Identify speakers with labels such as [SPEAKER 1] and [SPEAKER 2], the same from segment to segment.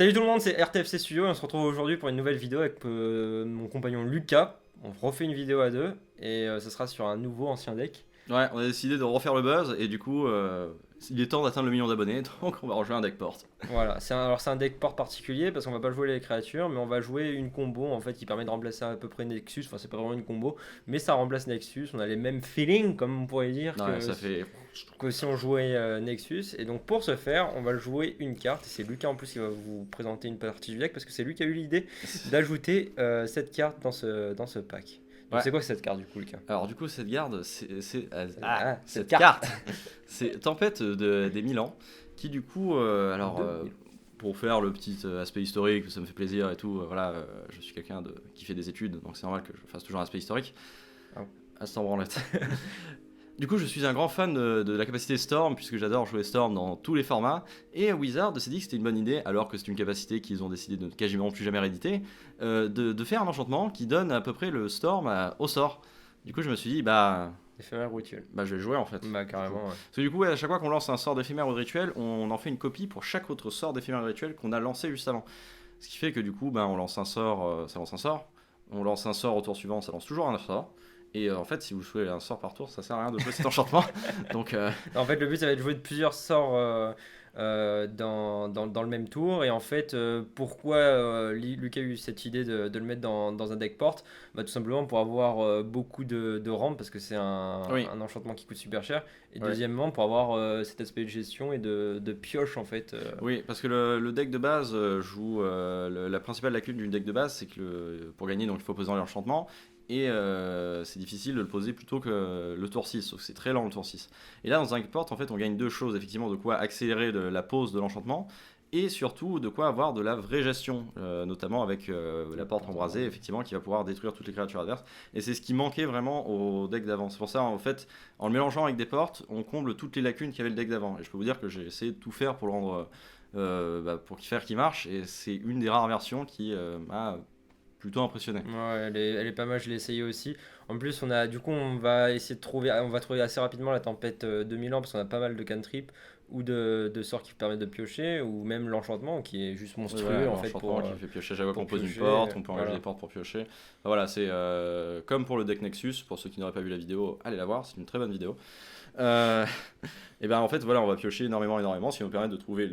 [SPEAKER 1] Salut tout le monde, c'est RTFC Studio et on se retrouve aujourd'hui pour une nouvelle vidéo avec mon compagnon Lucas. On refait une vidéo à deux et ce sera sur un nouveau ancien deck.
[SPEAKER 2] Ouais, on a décidé de refaire le buzz et du coup, il est temps d'atteindre le million d'abonnés, donc on va rejoindre un deck porte.
[SPEAKER 1] Voilà, alors c'est un deck port particulier parce qu'on va pas jouer les créatures, mais on va jouer une combo en fait qui permet de remplacer à peu près Nexus. Enfin, c'est pas vraiment une combo, mais ça remplace Nexus. On a les mêmes feelings, comme on pourrait dire,
[SPEAKER 2] Ouais, ça fait.
[SPEAKER 1] que si on jouait Nexus. Et donc pour ce faire, on va jouer une carte. Et c'est Lucas en plus qui va vous présenter une partie du deck parce que c'est lui qui a eu l'idée d'ajouter cette carte dans ce pack. Donc
[SPEAKER 2] Ouais.
[SPEAKER 1] c'est quoi cette carte du coup, Lucas?
[SPEAKER 2] Alors du coup, cette garde,
[SPEAKER 1] Cette
[SPEAKER 2] cette
[SPEAKER 1] carte.
[SPEAKER 2] carte, c'est Tempête des 1000 ans, qui du coup, pour faire le petit aspect historique, ça me fait plaisir et tout, voilà, je suis quelqu'un qui fait des études, donc c'est normal que je fasse toujours un aspect historique.
[SPEAKER 1] Ah.
[SPEAKER 2] À ce temps branlette. Du coup, je suis un grand fan de la capacité Storm, puisque j'adore jouer Storm dans tous les formats. Et Wizard s'est dit que c'était une bonne idée, alors que c'est une capacité qu'ils ont décidé de ne quasiment plus jamais rééditer, de faire un enchantement qui donne à peu près le Storm au sort. Du coup, je me suis dit,
[SPEAKER 1] Éphémère rituel.
[SPEAKER 2] je vais le jouer en fait.
[SPEAKER 1] Bah carrément, ouais.
[SPEAKER 2] Parce que du coup, ouais, à chaque fois qu'on lance un sort d'éphémère ou de rituel, on en fait une copie pour chaque autre sort d'éphémère ou de rituel qu'on a lancé juste avant. Ce qui fait que du coup, on lance un sort, ça lance un sort. On lance un sort au tour suivant, ça lance toujours un sort. Et en fait, si vous jouez un sort par tour, ça sert à rien de jouer cet enchantement. Donc,
[SPEAKER 1] En fait, le but, ça va être de jouer de plusieurs sorts dans le même tour. Et en fait, pourquoi Lucas a eu cette idée de le mettre dans un deck porte? Bah, tout simplement pour avoir beaucoup de rampe, parce que c'est
[SPEAKER 2] oui.
[SPEAKER 1] un enchantement qui coûte super cher. Et
[SPEAKER 2] Ouais.
[SPEAKER 1] deuxièmement, pour avoir cet aspect de gestion et de pioche, en fait.
[SPEAKER 2] Oui, parce que le deck de base joue. La principale lacune du deck de base, c'est que pour gagner, donc, il faut poser l'enchantement. Et c'est difficile de le poser plutôt que le tour 6, sauf que c'est très lent le tour 6. Et là, dans un deck porte, en fait, on gagne deux choses. Effectivement, de quoi accélérer la pose de l'enchantement. Et surtout, de quoi avoir de la vraie gestion, notamment avec la porte embrasée, effectivement, qui va pouvoir détruire toutes les créatures adverses. Et c'est ce qui manquait vraiment au deck d'avant. C'est pour ça, en fait, en le mélangeant avec des portes, on comble toutes les lacunes qu'avait le deck d'avant. Et je peux vous dire que j'ai essayé de tout faire pour le rendre, pour faire qu'il marche. Et c'est une des rares versions qui m'a plutôt impressionné.
[SPEAKER 1] Ouais, elle est pas mal, je l'ai essayé aussi. En plus, du coup, on va trouver assez rapidement la tempête 2000 ans parce qu'on a pas mal de cantrips ou de sorts qui permettent de piocher, ou même l'enchantement qui est juste
[SPEAKER 2] Oui,
[SPEAKER 1] monstrueux
[SPEAKER 2] voilà,
[SPEAKER 1] en fait
[SPEAKER 2] l'enchantement qui fait piocher à chaque fois
[SPEAKER 1] pour
[SPEAKER 2] qu'on pose une
[SPEAKER 1] piocher.
[SPEAKER 2] porte, on peut engager
[SPEAKER 1] Voilà.
[SPEAKER 2] des portes pour piocher. Voilà, c'est comme pour le deck Nexus, pour ceux qui n'auraient pas vu la vidéo, allez la voir, c'est une très bonne vidéo. Euh, et ben en fait, voilà, on va piocher énormément, ce qui nous permet de trouver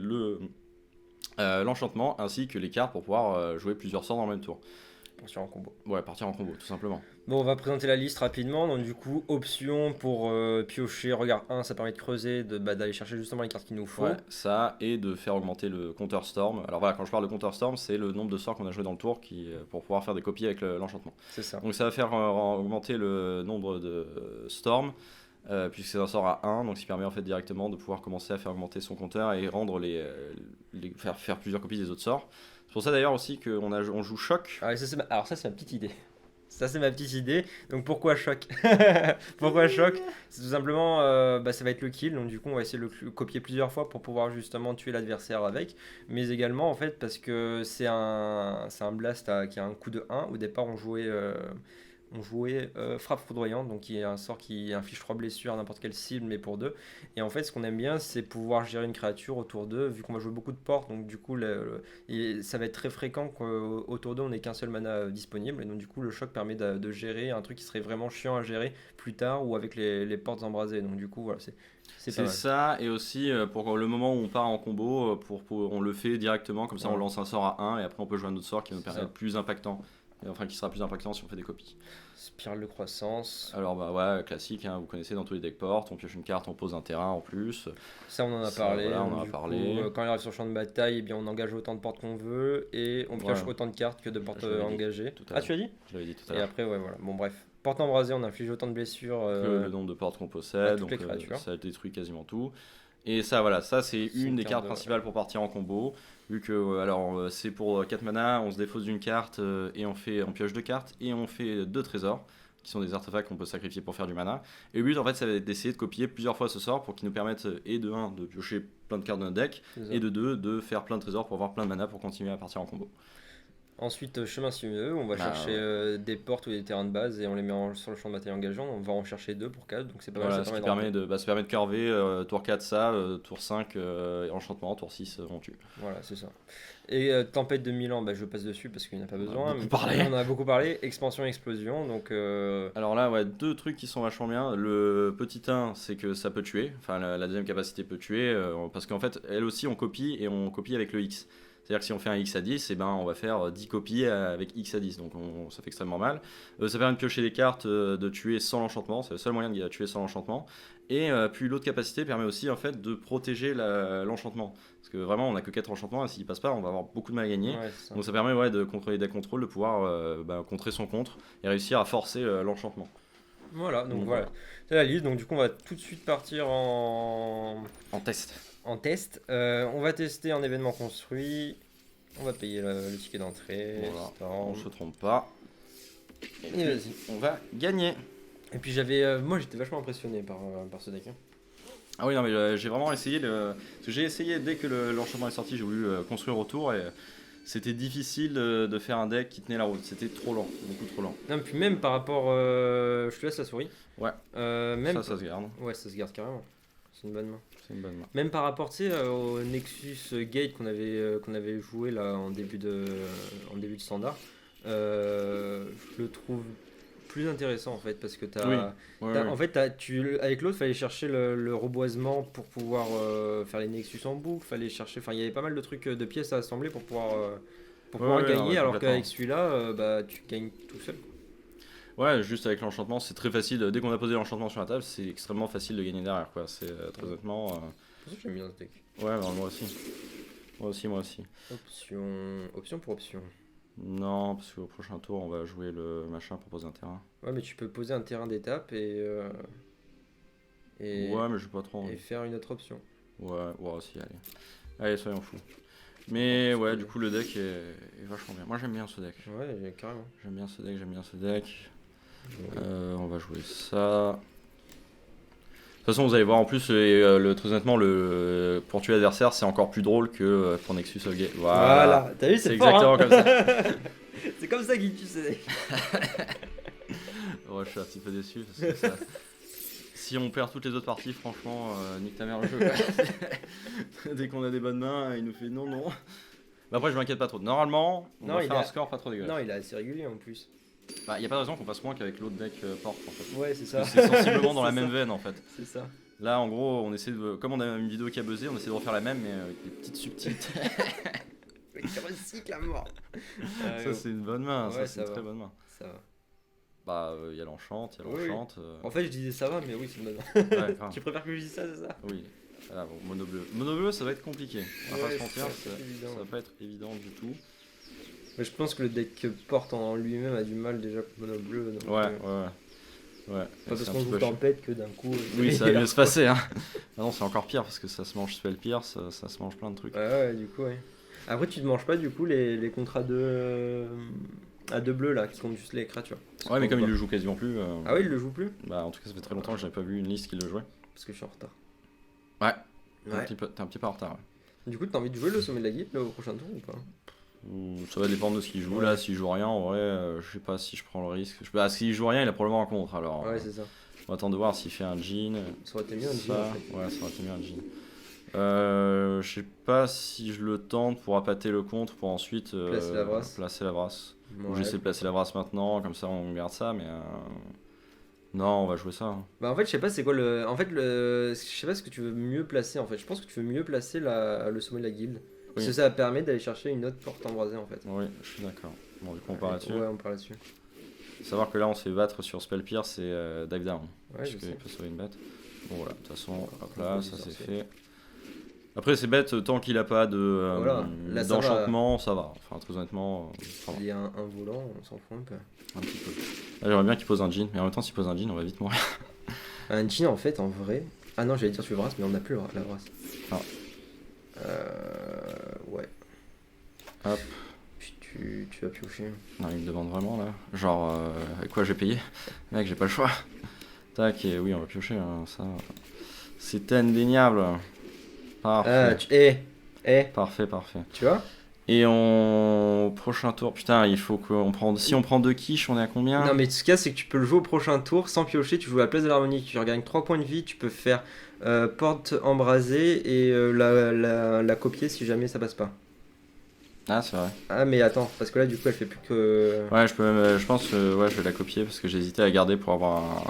[SPEAKER 2] l'enchantement ainsi que les cartes pour pouvoir jouer plusieurs sorts dans le même tour.
[SPEAKER 1] Pour en combo.
[SPEAKER 2] Ouais, partir en combo, tout simplement.
[SPEAKER 1] Bon, on va présenter la liste rapidement. Donc, du coup, option pour piocher. Regarde 1, ça permet de creuser, d'aller chercher justement les cartes qu'il nous faut.
[SPEAKER 2] Ouais, ça, et de faire augmenter le compteur Storm. Alors voilà, quand je parle de compteur Storm, c'est le nombre de sorts qu'on a joué dans le tour pour pouvoir faire des copies avec l'enchantement.
[SPEAKER 1] C'est ça.
[SPEAKER 2] Donc ça va faire augmenter le nombre de Storm, puisque c'est un sort à 1, donc ça permet en fait directement de pouvoir commencer à faire augmenter son compteur et rendre faire plusieurs copies des autres sorts. C'est pour ça d'ailleurs aussi qu'on joue Choc.
[SPEAKER 1] Alors ça, c'est ma petite idée. Ça, c'est ma petite idée. Donc, pourquoi choc? Pourquoi choc? C'est tout simplement, ça va être le kill. Donc, du coup, on va essayer de le copier plusieurs fois pour pouvoir justement tuer l'adversaire avec. Mais également, en fait, parce que c'est un blast qui a un coût de 1. Au départ, on jouait frappe foudroyante, donc qui est un sort qui inflige 3 blessures à n'importe quelle cible, mais pour 2. Et en fait, ce qu'on aime bien, c'est pouvoir gérer une créature autour d'eux, vu qu'on va jouer beaucoup de portes, donc du coup, ça va être très fréquent qu'autour d'eux, on n'ait qu'un seul mana disponible. Et donc, du coup, le choc permet de gérer un truc qui serait vraiment chiant à gérer plus tard ou avec les portes embrasées. Donc, du coup, voilà, c'est pas
[SPEAKER 2] C'est
[SPEAKER 1] mal.
[SPEAKER 2] ça, et aussi pour le moment où on part en combo, on le fait directement, comme ça on
[SPEAKER 1] Ouais.
[SPEAKER 2] lance un sort à 1 et après on peut jouer un autre sort qui va nous
[SPEAKER 1] C'est
[SPEAKER 2] permettre
[SPEAKER 1] ça.
[SPEAKER 2] plus impactant. Enfin, qui sera plus impactant si on fait des copies.
[SPEAKER 1] Spirale de croissance.
[SPEAKER 2] Alors, ouais, classique, hein, vous connaissez dans tous les decks portes, on pioche une carte, on pose un terrain en plus.
[SPEAKER 1] Ça, on en a
[SPEAKER 2] Ça,
[SPEAKER 1] parlé.
[SPEAKER 2] voilà, on
[SPEAKER 1] Donc,
[SPEAKER 2] en a
[SPEAKER 1] du
[SPEAKER 2] parlé.
[SPEAKER 1] coup, quand il arrive sur le champ de bataille, eh bien, on engage autant de portes qu'on veut et on pioche
[SPEAKER 2] Ouais.
[SPEAKER 1] autant de cartes que de portes
[SPEAKER 2] Je l'avais dit
[SPEAKER 1] engagées.
[SPEAKER 2] tout à
[SPEAKER 1] Ah,
[SPEAKER 2] l'heure.
[SPEAKER 1] tu as dit?
[SPEAKER 2] Je l'avais dit tout à
[SPEAKER 1] Et
[SPEAKER 2] l'heure.
[SPEAKER 1] après, ouais, voilà. Bon, bref. Porte embrasée, on inflige autant de blessures.
[SPEAKER 2] Que le nombre de portes qu'on
[SPEAKER 1] à
[SPEAKER 2] possède,
[SPEAKER 1] toutes
[SPEAKER 2] donc
[SPEAKER 1] les créatures.
[SPEAKER 2] ça détruit quasiment tout. Et ça, voilà, ça c'est
[SPEAKER 1] C'est
[SPEAKER 2] une
[SPEAKER 1] une
[SPEAKER 2] des
[SPEAKER 1] carte
[SPEAKER 2] cartes
[SPEAKER 1] de-
[SPEAKER 2] principales pour partir en combo. Vu que, c'est pour 4 mana, on se défausse d'une carte et on pioche 2 cartes et on fait 2 trésors, qui sont des artefacts qu'on peut sacrifier pour faire du mana. Et le but, en fait, ça va être d'essayer de copier plusieurs fois ce sort pour qu'il nous permette, et de 1, de piocher plein de cartes dans notre deck,
[SPEAKER 1] C'est ça.
[SPEAKER 2] et de 2, de faire plein de trésors pour avoir plein de mana pour continuer à partir en combo.
[SPEAKER 1] Ensuite, chemin sinueux, on va
[SPEAKER 2] Bah,
[SPEAKER 1] chercher des portes ou des terrains de base et on les met sur le champ de bataille engageant. On va en chercher 2 pour 4, donc c'est pas mal, ça
[SPEAKER 2] voilà, ce qui
[SPEAKER 1] permet
[SPEAKER 2] permet
[SPEAKER 1] d'en.
[SPEAKER 2] ça permet de curver, tour 4 ça, tour 5 enchantement, tour 6 on tue.
[SPEAKER 1] Voilà, c'est ça. Et Tempête de Milan, bah, je passe dessus parce qu'il n'y en a pas
[SPEAKER 2] On a
[SPEAKER 1] besoin.
[SPEAKER 2] beaucoup
[SPEAKER 1] Mais
[SPEAKER 2] parlé.
[SPEAKER 1] on en a beaucoup parlé. Expansion, explosion, donc
[SPEAKER 2] Alors là, ouais, deux trucs qui sont vachement bien. Le petit 1, c'est que ça peut tuer. Enfin, la deuxième capacité peut tuer. Parce qu'en fait, elle aussi, on copie et on copie avec le X. C'est-à-dire que si on fait un X à 10, eh ben, on va faire 10 copies avec X à 10. Donc ça fait extrêmement mal. Ça permet de piocher des cartes, de tuer sans l'enchantement. C'est le seul moyen de tuer sans l'enchantement. Et puis l'autre capacité permet aussi en fait, de protéger l'enchantement. Parce que vraiment, on n'a que 4 enchantements. Et s'il passe pas, on va avoir beaucoup de mal à gagner.
[SPEAKER 1] ouais, c'est ça.
[SPEAKER 2] Donc ça permet de contrôler des contrôles, de pouvoir contrer son contre et réussir à forcer l'enchantement.
[SPEAKER 1] Voilà, donc
[SPEAKER 2] Donc
[SPEAKER 1] voilà.
[SPEAKER 2] voilà,
[SPEAKER 1] C'est la liste, donc du coup, on va tout de suite partir
[SPEAKER 2] en test.
[SPEAKER 1] en test. On va tester un événement construit. On va payer le ticket d'entrée.
[SPEAKER 2] Voilà,
[SPEAKER 1] Storm.
[SPEAKER 2] on se trompe pas. Et
[SPEAKER 1] Et
[SPEAKER 2] puis,
[SPEAKER 1] vas-y.
[SPEAKER 2] on va gagner.
[SPEAKER 1] Et puis moi j'étais vachement impressionné par ce deck, hein.
[SPEAKER 2] Ah oui, non, mais j'ai vraiment essayé parce que j'ai essayé dès que l'enchantement est sorti, j'ai voulu construire autour et c'était difficile de faire un deck qui tenait la route. C'était trop lent, beaucoup trop lent.
[SPEAKER 1] Non, puis même par rapport, je te laisse la souris.
[SPEAKER 2] Ouais,
[SPEAKER 1] Même,
[SPEAKER 2] ça se garde.
[SPEAKER 1] ouais, ça se garde carrément. C'est une bonne main.
[SPEAKER 2] C'est une bonne main.
[SPEAKER 1] Même par rapport, tu sais, au Nexus Gate qu'on avait joué là en début de standard, je le trouve plus intéressant en fait parce que
[SPEAKER 2] Oui, ouais, ouais.
[SPEAKER 1] en fait avec l'autre fallait chercher le reboisement pour pouvoir faire les Nexus en boucle, fallait chercher, enfin il y avait pas mal de trucs de pièces à assembler pour
[SPEAKER 2] Ouais,
[SPEAKER 1] pouvoir
[SPEAKER 2] ouais, non,
[SPEAKER 1] gagner
[SPEAKER 2] ouais,
[SPEAKER 1] alors
[SPEAKER 2] complètement.
[SPEAKER 1] qu'avec celui-là bah tu gagnes tout seul.
[SPEAKER 2] Ouais, juste avec l'enchantement, c'est très facile. Dès qu'on a posé l'enchantement sur la table, c'est extrêmement facile de gagner derrière, quoi. C'est très honnêtement.
[SPEAKER 1] C'est pour ça que j'aime bien ce deck.
[SPEAKER 2] Ouais, bah, moi aussi. Moi aussi, moi aussi.
[SPEAKER 1] Option pour option.
[SPEAKER 2] Non, parce qu'au prochain tour, on va jouer le machin pour poser un terrain.
[SPEAKER 1] Ouais, mais tu peux poser un terrain d'étape et,
[SPEAKER 2] Ouais, mais je joue pas trop
[SPEAKER 1] et
[SPEAKER 2] envie.
[SPEAKER 1] faire une autre option.
[SPEAKER 2] Ouais, ouais, aussi, allez. Allez, soyons fous. Mais ouais, du coup, le deck est vachement bien. Moi, j'aime bien ce deck.
[SPEAKER 1] Ouais, carrément.
[SPEAKER 2] J'aime bien ce deck, j'aime bien ce deck. On va jouer ça. De toute façon, vous allez voir en plus, très honnêtement, pour tuer l'adversaire, c'est encore plus drôle que pour Nexus of Gate. Voilà.
[SPEAKER 1] T'as vu,
[SPEAKER 2] C'est
[SPEAKER 1] c'est fort,
[SPEAKER 2] exactement
[SPEAKER 1] hein.
[SPEAKER 2] comme ça.
[SPEAKER 1] C'est comme ça qu'il tue ce deck.
[SPEAKER 2] Ouais, je suis un petit peu déçu parce que si on perd toutes les autres parties, franchement, nique ta mère le jeu, quoi. Dès qu'on a des bonnes mains, il nous fait non, non. Mais après, je m'inquiète pas trop. Normalement, on
[SPEAKER 1] Non,
[SPEAKER 2] va
[SPEAKER 1] il
[SPEAKER 2] faire
[SPEAKER 1] a-
[SPEAKER 2] un score pas trop dégueulasse.
[SPEAKER 1] Non, il est assez régulier en plus.
[SPEAKER 2] Bah, y a pas de raison qu'on fasse moins qu'avec l'autre deck porte en fait.
[SPEAKER 1] Ouais, c'est ça.
[SPEAKER 2] C'est sensiblement dans la
[SPEAKER 1] C'est
[SPEAKER 2] même
[SPEAKER 1] ça.
[SPEAKER 2] veine en fait.
[SPEAKER 1] C'est ça.
[SPEAKER 2] Là, en gros, on essaie comme on a une vidéo qui a buzzé, on essaie de refaire la même, mais avec des petites subtilités.
[SPEAKER 1] Il recycle à mort.
[SPEAKER 2] Ça, c'est une bonne main,
[SPEAKER 1] Ouais,
[SPEAKER 2] ça, c'est
[SPEAKER 1] ça
[SPEAKER 2] une
[SPEAKER 1] va.
[SPEAKER 2] très bonne main.
[SPEAKER 1] Ça va.
[SPEAKER 2] Bah, il y a l'enchante, il y a
[SPEAKER 1] Oui.
[SPEAKER 2] l'enchante.
[SPEAKER 1] En fait, je disais ça va, mais oui, c'est une bonne.
[SPEAKER 2] Ouais, enfin,
[SPEAKER 1] Tu préfères que je dise ça, c'est ça?
[SPEAKER 2] oui. Ah, bon, mono bleu. Mono bleu, ça va être compliqué. On va pas
[SPEAKER 1] Ouais,
[SPEAKER 2] se mentir,
[SPEAKER 1] c'est évident.
[SPEAKER 2] ça va pas être évident du tout.
[SPEAKER 1] Mais je pense que le deck porte en lui-même a du mal déjà pour mono bleu. Donc,
[SPEAKER 2] Ouais, ouais.
[SPEAKER 1] pas parce
[SPEAKER 2] c'est un
[SPEAKER 1] qu'on
[SPEAKER 2] petit
[SPEAKER 1] joue
[SPEAKER 2] peu chiant.
[SPEAKER 1] tempête que d'un coup.
[SPEAKER 2] Oui, ça va mieux se passer. Hein. Ah non, c'est encore pire parce que ça se mange spell pierce, ça se mange plein de trucs.
[SPEAKER 1] Ouais, du coup, ouais. Après, tu te manges pas du coup les contrats à deux bleus là qui comptent juste les créatures.
[SPEAKER 2] Ouais, mais comme il
[SPEAKER 1] le
[SPEAKER 2] le joue quasiment plus.
[SPEAKER 1] Ah oui, il le joue plus?
[SPEAKER 2] Bah, en tout cas, ça fait très longtemps que j'avais pas vu une liste qui le jouait.
[SPEAKER 1] Parce que je suis en retard.
[SPEAKER 2] Ouais,
[SPEAKER 1] Ouais.
[SPEAKER 2] t'es un petit peu en retard. Ouais.
[SPEAKER 1] Du coup, t'as envie de jouer le sommet de la guide là, au prochain tour ou pas?
[SPEAKER 2] Ça va dépendre de ce qu'il joue.
[SPEAKER 1] Ouais.
[SPEAKER 2] Là, s'il joue rien, en vrai, je sais pas si je prends le risque. S'il joue rien, il a probablement un contre. Alors,
[SPEAKER 1] Ouais, c'est ça.
[SPEAKER 2] on va attendre de voir s'il fait un jean.
[SPEAKER 1] Ça aurait été mieux un
[SPEAKER 2] Ça,
[SPEAKER 1] jean en fait.
[SPEAKER 2] ouais, ça aurait été mieux un jean. Je sais pas si je le tente pour appâter le contre pour ensuite
[SPEAKER 1] Placer la brasse.
[SPEAKER 2] placer la brasse. Ou
[SPEAKER 1] Ouais.
[SPEAKER 2] j'essaie de placer la brasse maintenant, comme ça on garde ça, mais non, on va jouer ça. Hein.
[SPEAKER 1] Bah en fait, je sais pas c'est quoi le. En fait, je sais pas ce que tu veux mieux placer en fait. Je pense que tu veux mieux placer le sommet de la guilde. Parce
[SPEAKER 2] Oui.
[SPEAKER 1] que ça permet d'aller chercher une autre porte embrasée en fait.
[SPEAKER 2] Oui, je suis d'accord. Bon, du coup, on part là-dessus.
[SPEAKER 1] Ouais, on part là-dessus.
[SPEAKER 2] Savoir que là, on se fait battre sur Spell Pierce et Dive Down.
[SPEAKER 1] Ouais,
[SPEAKER 2] parce
[SPEAKER 1] je
[SPEAKER 2] qu'il
[SPEAKER 1] sais.
[SPEAKER 2] peut sauver une bête. Bon, voilà, de toute façon, hop
[SPEAKER 1] Contre
[SPEAKER 2] là,
[SPEAKER 1] les
[SPEAKER 2] ça c'est
[SPEAKER 1] sorciers.
[SPEAKER 2] fait. Après, c'est bête, tant qu'il a pas de
[SPEAKER 1] Voilà, là, ça
[SPEAKER 2] d'enchantement, ça va. Enfin, très honnêtement, ça va.
[SPEAKER 1] Il y a un volant, on s'en fout un peu.
[SPEAKER 2] Un petit peu. Là, j'aimerais bien qu'il pose un jean, mais en même temps, s'il pose un jean, on va vite mourir.
[SPEAKER 1] Un jean en fait, en vrai. Ah non, j'allais dire tu brasse, mais on n'a plus la brasse.
[SPEAKER 2] Ah.
[SPEAKER 1] Ouais.
[SPEAKER 2] Hop.
[SPEAKER 1] Puis tu vas piocher.
[SPEAKER 2] Non, il me demande vraiment là. Genre, avec quoi j'ai payé? Mec, j'ai pas le choix. Tac, et oui, on va piocher, hein, ça. C'est indéniable. Parfait.
[SPEAKER 1] Ah,
[SPEAKER 2] Parfait.
[SPEAKER 1] tu vois?
[SPEAKER 2] Et prochain tour, putain, il faut qu'on prenne. Si on prend 2 quiches, on est à combien?
[SPEAKER 1] Non, mais ce qu'il y a, c'est que tu peux le jouer au prochain tour sans piocher. Tu joues à la place de l'harmonie, tu regagnes 3 points de vie. Tu peux faire porte embrasée et la copier si jamais ça passe pas.
[SPEAKER 2] Ah, c'est vrai.
[SPEAKER 1] Ah, mais attends, parce que là, du coup, elle fait plus que.
[SPEAKER 2] Ouais, je peux même. Je pense que ouais, je vais la copier parce que j'hésitais à la garder pour avoir un.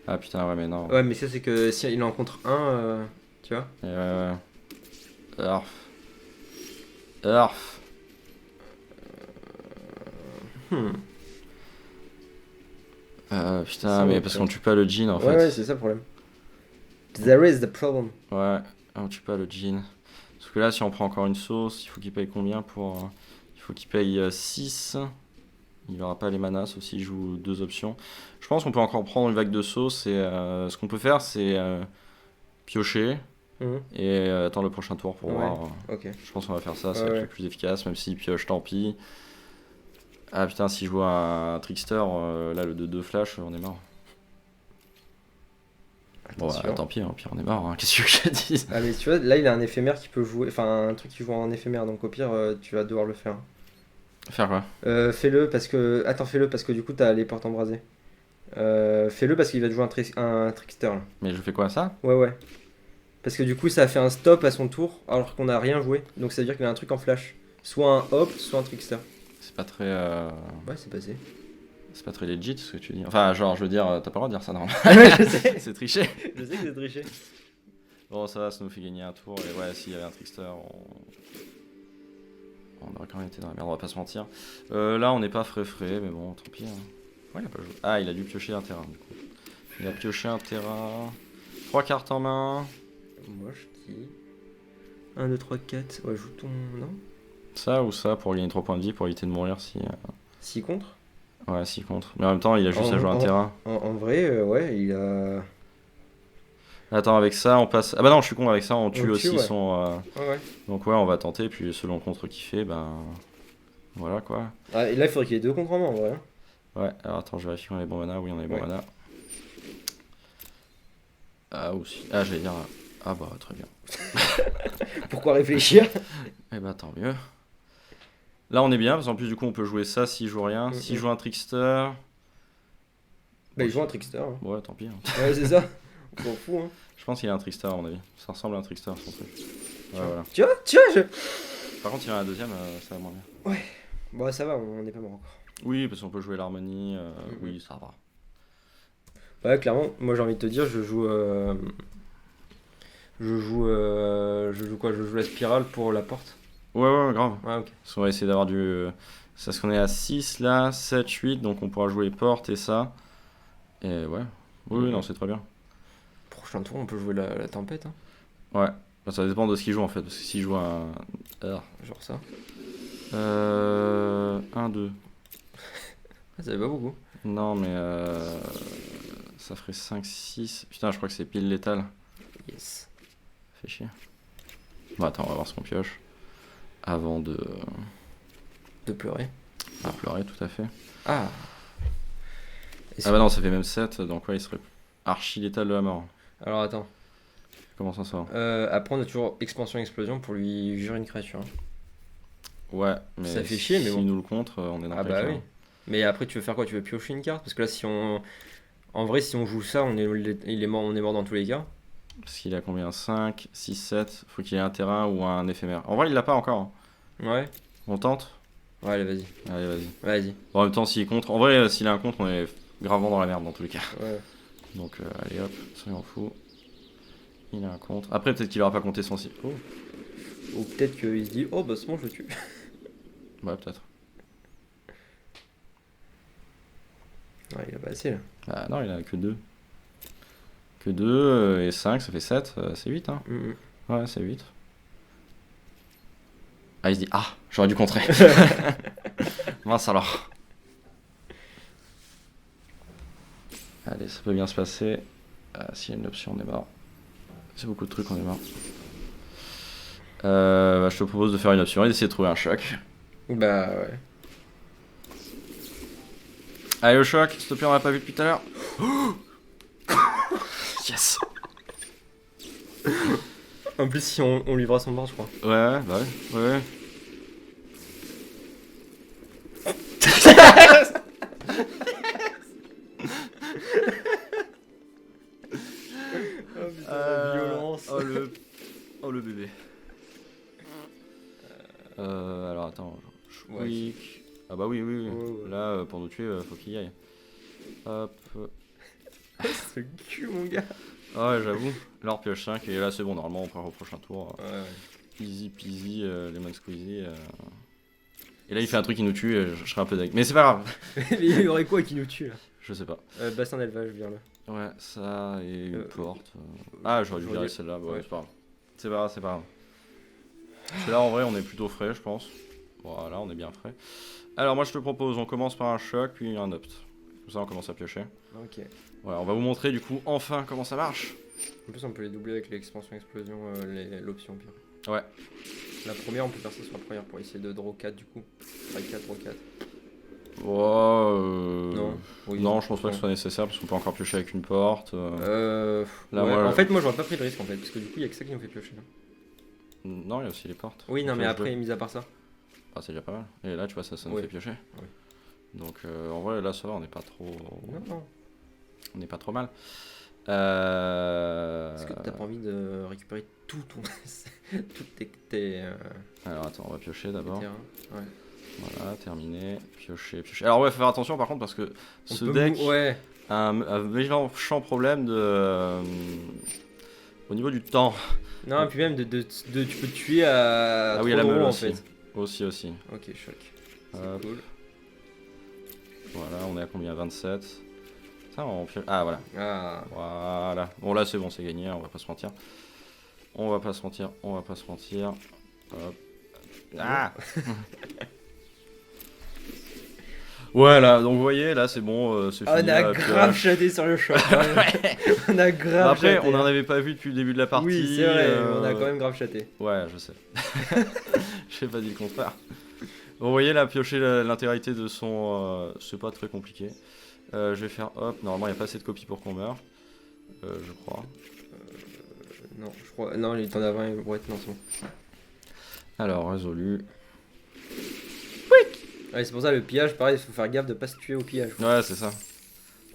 [SPEAKER 2] Ah putain, ouais, mais non.
[SPEAKER 1] Ouais, mais ça, c'est que si il en rencontre un, tu vois.
[SPEAKER 2] Et Arf. Arf.
[SPEAKER 1] Hmm.
[SPEAKER 2] Putain,
[SPEAKER 1] Ça,
[SPEAKER 2] mais
[SPEAKER 1] ouais,
[SPEAKER 2] parce
[SPEAKER 1] ça.
[SPEAKER 2] qu'on tue pas le jean en
[SPEAKER 1] Ouais,
[SPEAKER 2] fait.
[SPEAKER 1] ouais, c'est ça le problème. There is the problem.
[SPEAKER 2] Ouais, on tue pas le jean. Parce que là, si on prend encore une sauce, il faut qu'il paye combien pour. Il faut qu'il paye 6. Il aura pas les manas, sauf s'il joue 2 options. Je pense qu'on peut encore prendre une vague de sauce et ce qu'on peut faire, c'est piocher
[SPEAKER 1] Mhm.
[SPEAKER 2] et attendre le prochain tour pour
[SPEAKER 1] Ouais.
[SPEAKER 2] voir.
[SPEAKER 1] Ok.
[SPEAKER 2] Je pense qu'on va faire ça, ça
[SPEAKER 1] Ouais,
[SPEAKER 2] va être
[SPEAKER 1] ouais.
[SPEAKER 2] le plus efficace, même s'il pioche, tant pis. Ah putain, s'il joue un trickster, là le 2-2 flash, on est mort. Bon, bah,
[SPEAKER 1] Attention.
[SPEAKER 2] tant pis, au pire on est mort, hein. Qu'est-ce que je te dis?
[SPEAKER 1] Ah, mais tu vois, là, il a un éphémère qui peut jouer. Enfin, un truc qui joue en éphémère, donc au pire, tu vas devoir le faire.
[SPEAKER 2] Faire quoi?
[SPEAKER 1] Fais-le parce que. Attends, fais-le parce que du coup, t'as les portes embrasées. Fais-le parce qu'il va te jouer un trickster là.
[SPEAKER 2] Mais je fais quoi, ça?
[SPEAKER 1] Ouais, ouais. Parce que du coup, ça a fait un stop à son tour alors qu'on a rien joué. Donc ça veut dire qu'il a un truc en flash. Soit un hop, soit un trickster.
[SPEAKER 2] C'est pas très.
[SPEAKER 1] Ouais, c'est passé.
[SPEAKER 2] C'est pas très legit ce que tu dis. Enfin, genre, je veux dire, t'as pas le droit de dire ça, non?
[SPEAKER 1] Ouais, je sais.
[SPEAKER 2] C'est triché.
[SPEAKER 1] Je sais que c'est triché.
[SPEAKER 2] Bon, ça va, ça nous fait gagner un tour. Et ouais, s'il y avait un trickster, on aurait quand même été dans la merde, on va pas se mentir. Là, on n'est pas frais, mais bon, tant pis. Hein. Ouais, il a pas joué. Ah, il a dû piocher un terrain, du coup. Il a pioché un terrain. 3 cartes en main.
[SPEAKER 1] Moi, je dis. 1, 2, 3, 4. Ouais, joue ton. Non.
[SPEAKER 2] Ça ou ça pour gagner 3 points de vie pour éviter de mourir si.
[SPEAKER 1] 6 contre.
[SPEAKER 2] Ouais, si contre. Mais en même temps, il a juste à jouer un terrain.
[SPEAKER 1] En vrai, ouais, il a.
[SPEAKER 2] Attends, avec ça, on passe. Ah bah non, je suis con, avec ça, on tue
[SPEAKER 1] tue,
[SPEAKER 2] aussi
[SPEAKER 1] ouais.
[SPEAKER 2] son.
[SPEAKER 1] Ouais, ouais.
[SPEAKER 2] Donc ouais, on va tenter, puis selon le contre qu'il fait, ben. Voilà quoi.
[SPEAKER 1] Ah, et là, il faudrait qu'il y ait 2 contre en main en vrai. Hein.
[SPEAKER 2] Ouais, alors attends, je vérifie qu'on a les bons mana. Oui, on a les bons
[SPEAKER 1] Ouais.
[SPEAKER 2] mana. Ah, aussi. Ah, j'allais dire. Ah bah, très bien.
[SPEAKER 1] Pourquoi réfléchir?
[SPEAKER 2] Eh bah, tant mieux. Là, on est bien, parce qu'en plus, du coup, on peut jouer ça s'il joue rien.
[SPEAKER 1] Mhm.
[SPEAKER 2] S'il joue un trickster.
[SPEAKER 1] Bah, il joue un trickster. Hein.
[SPEAKER 2] Ouais, tant pis. Hein.
[SPEAKER 1] Ouais, c'est ça. On s'en fout. Hein.
[SPEAKER 2] Je pense qu'il y a un trickster, à mon avis. Ça ressemble à un trickster, son truc. Ouais, voilà.
[SPEAKER 1] Tu vois, je.
[SPEAKER 2] Par contre, il y en a un deuxième, ça va moins bien.
[SPEAKER 1] Bon, ça va, on n'est pas mort encore.
[SPEAKER 2] Oui, parce qu'on peut jouer l'harmonie. Oui, ça va.
[SPEAKER 1] Ouais, clairement, moi j'ai envie de te dire, je joue quoi? Je joue la spirale pour la porte.
[SPEAKER 2] Ouais, grave.
[SPEAKER 1] Ouais, ok.
[SPEAKER 2] Parce qu'on va essayer d'avoir du. C'est parce qu'on est à 6 là, 7, 8, donc on pourra jouer porte et ça. Et ouais. Oui, non, c'est très bien.
[SPEAKER 1] Prochain tour, on peut jouer la tempête. Hein.
[SPEAKER 2] Ouais. Enfin, ça dépend de ce qu'il joue en fait. Parce que s'il joue un.
[SPEAKER 1] Genre ça.
[SPEAKER 2] 1, 2.
[SPEAKER 1] Ah, ça fait pas beaucoup.
[SPEAKER 2] Non, mais. Ça ferait 5, 6. Putain, je crois que c'est pile létal.
[SPEAKER 1] Yes.
[SPEAKER 2] Fait chier. Bon, attends, on va voir ce qu'on pioche. Avant de
[SPEAKER 1] pleurer.
[SPEAKER 2] pleurer, tout à fait.
[SPEAKER 1] Ah.
[SPEAKER 2] Ah bah non, ça fait même 7, donc ouais, il serait archi létal de la mort.
[SPEAKER 1] Alors attends.
[SPEAKER 2] Comment ça va?
[SPEAKER 1] Après, on a toujours expansion-explosion pour lui jurer une créature. Hein.
[SPEAKER 2] Ouais, mais
[SPEAKER 1] Ça fait chier, mais
[SPEAKER 2] si
[SPEAKER 1] bon.
[SPEAKER 2] nous le contre, on est dans
[SPEAKER 1] Ah
[SPEAKER 2] le
[SPEAKER 1] bah
[SPEAKER 2] caca.
[SPEAKER 1] oui. Mais après, tu veux faire quoi? Tu veux piocher une carte? Parce que là, si on. En vrai, si on joue ça, on est mort, on est mort dans tous les cas.
[SPEAKER 2] Parce qu'il a combien? 5, 6, 7. Faut qu'il ait un terrain ou un éphémère. En vrai, il l'a pas encore. Hein.
[SPEAKER 1] Ouais.
[SPEAKER 2] On tente?
[SPEAKER 1] Ouais, allez, vas-y.
[SPEAKER 2] Allez, vas-y.
[SPEAKER 1] Vas-y.
[SPEAKER 2] Bon, en même temps, s'il est contre. En vrai, s'il a un contre, on est gravement dans la merde dans tous les cas.
[SPEAKER 1] Ouais.
[SPEAKER 2] Donc, allez hop, ça, on fout. Il a un contre. Après, peut-être qu'il aura pas compté son site. Oh.
[SPEAKER 1] Ou peut-être qu'il se dit, oh bah c'est bon, je le tue.
[SPEAKER 2] Ouais, peut-être.
[SPEAKER 1] Ouais, il a pas assez là.
[SPEAKER 2] Ah non, il a que 2. Que 2 et 5, ça fait 7. C'est 8, hein.
[SPEAKER 1] Mhm.
[SPEAKER 2] Ouais, c'est 8. Ah, il se dit, ah, j'aurais dû contrer. Mince alors. Allez, ça peut bien se passer. S'il y a une option, on est mort. C'est beaucoup de trucs, on est mort. Bah, je te propose de faire une option et d'essayer de trouver un choc.
[SPEAKER 1] Bah ouais.
[SPEAKER 2] Allez, le choc, s'il te plaît, on l'a pas vu depuis tout à l'heure. Yes.
[SPEAKER 1] En plus, si on lui bras son bord, je crois.
[SPEAKER 2] Ouais, bah ouais.
[SPEAKER 1] Oh putain, la violence.
[SPEAKER 2] Oh le bébé. Alors attends.
[SPEAKER 1] Ouais,
[SPEAKER 2] Quick. Ah bah oui.
[SPEAKER 1] Ouais.
[SPEAKER 2] Là, pour nous tuer, faut qu'il y aille. Hop.
[SPEAKER 1] Ce cul, mon gars.
[SPEAKER 2] Ah ouais, j'avoue. Là, on pioche 5 et là, c'est bon. Normalement, on prend au prochain tour.
[SPEAKER 1] Ouais.
[SPEAKER 2] Easy peasy, lemon squeezy. Et là, il fait un truc qui nous tue, je serais un peu deg. Mais c'est pas grave.
[SPEAKER 1] Mais il y aurait quoi qui nous tue là?
[SPEAKER 2] Je sais pas.
[SPEAKER 1] Bassin d'élevage, viens là.
[SPEAKER 2] Ouais, ça et une porte.
[SPEAKER 1] Ah,
[SPEAKER 2] J'aurais dû virer celle-là. Ouais,
[SPEAKER 1] ouais.
[SPEAKER 2] c'est pas grave. C'est pas grave. Parce que là, en vrai, on est plutôt frais, je pense. Voilà, on est bien frais. Alors, moi, je te propose, on commence par un choc, puis un opt. Comme ça, on commence à piocher.
[SPEAKER 1] Ok.
[SPEAKER 2] Voilà, on va vous montrer, du coup, enfin, comment ça marche.
[SPEAKER 1] En plus, on peut les doubler avec l'expansion explosion, l'option pire.
[SPEAKER 2] Ouais.
[SPEAKER 1] La première, on peut faire ça sur la première pour essayer de draw 4 du coup. Try 4, draw 4. Non. Oui.
[SPEAKER 2] Non, je pense pas que ce soit nécessaire parce qu'on peut encore piocher avec une porte.
[SPEAKER 1] Là,
[SPEAKER 2] Là,
[SPEAKER 1] ouais.
[SPEAKER 2] moi,
[SPEAKER 1] En fait, moi, j'aurais pas pris de risque en fait, parce que du coup, il y a que ça qui nous fait piocher. Là.
[SPEAKER 2] Non, il y a aussi les portes.
[SPEAKER 1] Oui, non,
[SPEAKER 2] On
[SPEAKER 1] mais
[SPEAKER 2] pioche
[SPEAKER 1] après,
[SPEAKER 2] deux.
[SPEAKER 1] mis à part ça.
[SPEAKER 2] Ah, c'est déjà pas mal. Et là, tu vois, ça nous
[SPEAKER 1] Ouais.
[SPEAKER 2] fait piocher.
[SPEAKER 1] Ouais.
[SPEAKER 2] Donc, en vrai, là, ça va, on n'est pas trop.
[SPEAKER 1] Non.
[SPEAKER 2] On n'est pas trop mal.
[SPEAKER 1] Est-ce que t'as pas envie de récupérer tout ton. toutes tes
[SPEAKER 2] Alors, attends, on va piocher d'abord.
[SPEAKER 1] terrains. Ouais.
[SPEAKER 2] Voilà, terminé. Piocher. Alors, ouais, faut faire attention par contre parce que ce deck
[SPEAKER 1] Ouais.
[SPEAKER 2] a un méchant problème de. Au niveau du temps.
[SPEAKER 1] Non, et puis même, tu peux tuer à.
[SPEAKER 2] Ah oui,
[SPEAKER 1] trop
[SPEAKER 2] à la
[SPEAKER 1] de
[SPEAKER 2] meule
[SPEAKER 1] roues, en
[SPEAKER 2] aussi.
[SPEAKER 1] fait.
[SPEAKER 2] Aussi.
[SPEAKER 1] Ok, choc.
[SPEAKER 2] Hop.
[SPEAKER 1] C'est cool.
[SPEAKER 2] Voilà, on est à combien? 27. Ça, on pioche. Ah, voilà.
[SPEAKER 1] Ah.
[SPEAKER 2] Voilà. Bon, là, c'est bon, c'est gagné, on va pas se mentir. On va pas se mentir. Hop. Ah. Voilà, donc vous voyez, là, c'est bon, c'est
[SPEAKER 1] Ah,
[SPEAKER 2] fini.
[SPEAKER 1] on a
[SPEAKER 2] la
[SPEAKER 1] grave
[SPEAKER 2] pioche.
[SPEAKER 1] chaté sur le choc. On a grave
[SPEAKER 2] Après,
[SPEAKER 1] chaté.
[SPEAKER 2] on en avait pas vu depuis le début de la partie.
[SPEAKER 1] Oui, c'est vrai, on a quand même grave chaté.
[SPEAKER 2] Ouais, je sais. J'ai pas dit le contraire. Bon, vous voyez, là, piocher l'intégralité de son... c'est pas très compliqué. Je vais faire hop. Normalement, il n'y a pas assez de copies pour qu'on meure. Je crois.
[SPEAKER 1] Non, je crois. Non, il t'en a 20. Ouais, non, c'est bon.
[SPEAKER 2] Alors, résolu.
[SPEAKER 1] Ouais, c'est pour ça le pillage, pareil, il faut faire gaffe de pas se tuer au pillage.
[SPEAKER 2] Ouais, c'est ça.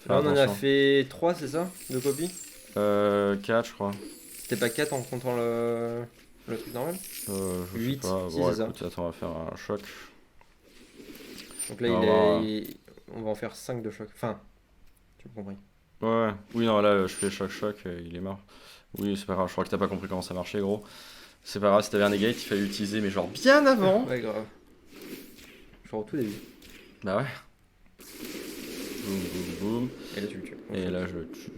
[SPEAKER 1] Là, on en a
[SPEAKER 2] Attention.
[SPEAKER 1] fait 3, c'est ça? De copies?
[SPEAKER 2] 4, je crois.
[SPEAKER 1] C'était pas 4 en comptant le truc normal?
[SPEAKER 2] Je
[SPEAKER 1] 8,
[SPEAKER 2] sais pas.
[SPEAKER 1] si,
[SPEAKER 2] Bon,
[SPEAKER 1] c'est ça.
[SPEAKER 2] écoute, attends, on va faire un choc.
[SPEAKER 1] Donc là,
[SPEAKER 2] Ah,
[SPEAKER 1] on va en faire 5 de choc. Enfin, tu m'as compris.
[SPEAKER 2] Ouais. Oui, non, là, je fais choc, il est mort. Oui, c'est pas grave, je crois que t'as pas compris comment ça marchait, gros. C'est pas grave, si t'avais un negate, il fallait l'utiliser, mais genre bien avant.
[SPEAKER 1] Ouais, grave. Genre au tout début.
[SPEAKER 2] Bah ouais. Boum.
[SPEAKER 1] Et là, tu le tues.
[SPEAKER 2] Et là, je le tue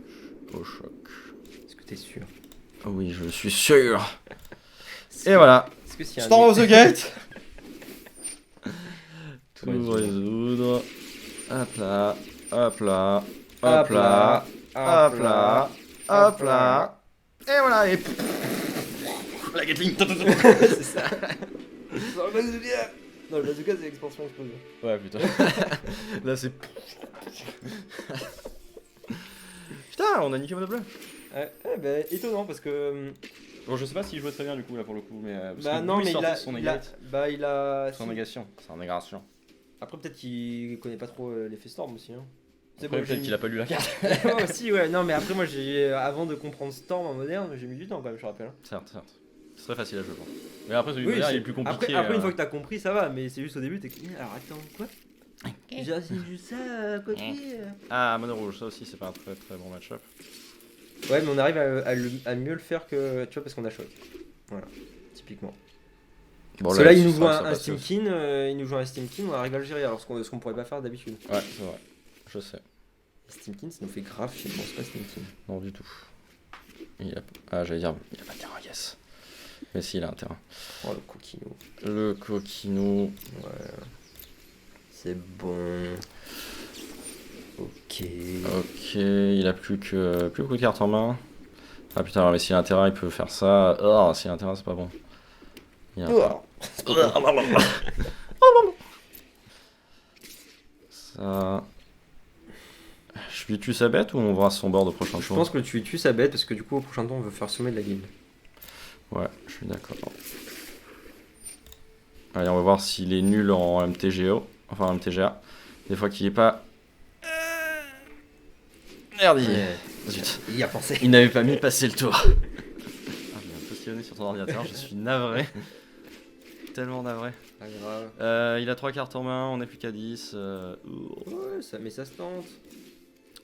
[SPEAKER 2] au choc.
[SPEAKER 1] Est-ce que t'es sûr?
[SPEAKER 2] Oui, je suis sûr. Et voilà.
[SPEAKER 1] Est-ce que s'il y a
[SPEAKER 2] Storm of the Gate. Tout
[SPEAKER 1] Ouais,
[SPEAKER 2] résoudre. Hop là.
[SPEAKER 1] Hop là.
[SPEAKER 2] Et voilà. Et la Gatling.
[SPEAKER 1] C'est ça. Dans le bazooka. Non, le bazooka, c'est l'expansion explosive.
[SPEAKER 2] Ouais, putain. Là, c'est. Putain, on a niqué mon bleu.
[SPEAKER 1] Ouais, bah, étonnant parce que.
[SPEAKER 2] Bon, je sais pas s'il jouait très bien du coup là pour le coup, mais. Parce
[SPEAKER 1] Bah
[SPEAKER 2] que
[SPEAKER 1] non,
[SPEAKER 2] lui,
[SPEAKER 1] mais
[SPEAKER 2] sortait
[SPEAKER 1] il a.
[SPEAKER 2] son
[SPEAKER 1] il a-
[SPEAKER 2] negate.
[SPEAKER 1] Bah, il a.
[SPEAKER 2] Son négation. C'est en négation.
[SPEAKER 1] Après, peut-être qu'il connaît pas trop l'effet Storm aussi. Hein.
[SPEAKER 2] Après, peut-être qu'il a pas lu la carte.
[SPEAKER 1] Ouais, aussi, ouais. Non, mais après, moi, avant de comprendre Storm en moderne, j'ai mis du temps quand même, je rappelle.
[SPEAKER 2] Certes. C'est très facile à jouer. Bon. Mais après, celui
[SPEAKER 1] Oui,
[SPEAKER 2] moderne, il
[SPEAKER 1] c'est-
[SPEAKER 2] est plus compliqué.
[SPEAKER 1] Après, une fois que t'as compris, ça va, mais c'est juste au début, t'es. Alors attends, quoi? J'ai juste ça, copier.
[SPEAKER 2] Ah, Mono Rouge, ça aussi, c'est pas un très très bon match-up.
[SPEAKER 1] Ouais, mais on arrive à mieux le faire que. Tu vois, parce qu'on a choc. Voilà, typiquement.
[SPEAKER 2] Bon,
[SPEAKER 1] Parce que là, il nous
[SPEAKER 2] ça
[SPEAKER 1] joue
[SPEAKER 2] ça
[SPEAKER 1] un
[SPEAKER 2] passe
[SPEAKER 1] Steam
[SPEAKER 2] aussi.
[SPEAKER 1] King, on arrive à le gérer, alors ce qu'on pourrait pas faire d'habitude.
[SPEAKER 2] Ouais, c'est vrai. Je sais.
[SPEAKER 1] Steam King, ça nous fait grave chier, je pense pas Steam King.
[SPEAKER 2] Non, du tout. Ah, j'allais dire, il a pas de terrain, yes. Mais si, il a un terrain.
[SPEAKER 1] Oh, le coquino.
[SPEAKER 2] Le coquinou.
[SPEAKER 1] Ouais. C'est bon. Ok.
[SPEAKER 2] Ok, il a plus beaucoup de cartes en main. Ah putain, mais s'il a un terrain, il peut faire ça. Oh, s'il a un terrain, c'est pas bon. Il y a un terrain. Ça. Je lui tue sa bête ou on verra son board au prochain
[SPEAKER 1] Je
[SPEAKER 2] tour?
[SPEAKER 1] pense que tu tues sa bête parce que du coup, au prochain tour, on veut faire sommet de la guilde.
[SPEAKER 2] Ouais, je suis d'accord. Allez, on va voir s'il est nul en MTGO. Enfin, en MTGA. Des fois qu'il est pas. Merdi.
[SPEAKER 1] Ouais.
[SPEAKER 2] Zut.
[SPEAKER 1] Il y a pensé.
[SPEAKER 2] Il n'avait pas mis passer le tour. Ah, j'ai un peu sillonné sur ton ordinateur, je suis navré. Tellement navré.
[SPEAKER 1] Pas grave.
[SPEAKER 2] Il a 3 cartes en main, on n'est plus qu'à 10.
[SPEAKER 1] Ouais, mais ça se tente.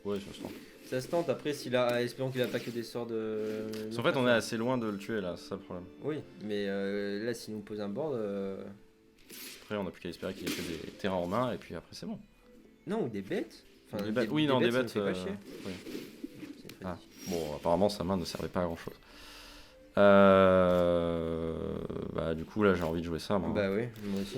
[SPEAKER 2] Ouais, ça se tente.
[SPEAKER 1] Ça se tente, après, espérons qu'il a pas que des sorts de.
[SPEAKER 2] Parce qu'en fait, on est assez loin de le tuer là, c'est ça le problème.
[SPEAKER 1] Oui, mais là, s'il nous pose un board.
[SPEAKER 2] Après, on n'a plus qu'à espérer qu'il ait fait des terrains en main, et puis après, c'est bon.
[SPEAKER 1] Non, ou des bêtes.
[SPEAKER 2] Des bêtes, oui, non, des bêtes.
[SPEAKER 1] Ça me fait pas chier.
[SPEAKER 2] Oui. Ah, bon, apparemment, sa main ne servait pas à grand chose. Bah, du coup, là, j'ai envie de jouer ça. Moi.
[SPEAKER 1] Bah, oui, moi aussi.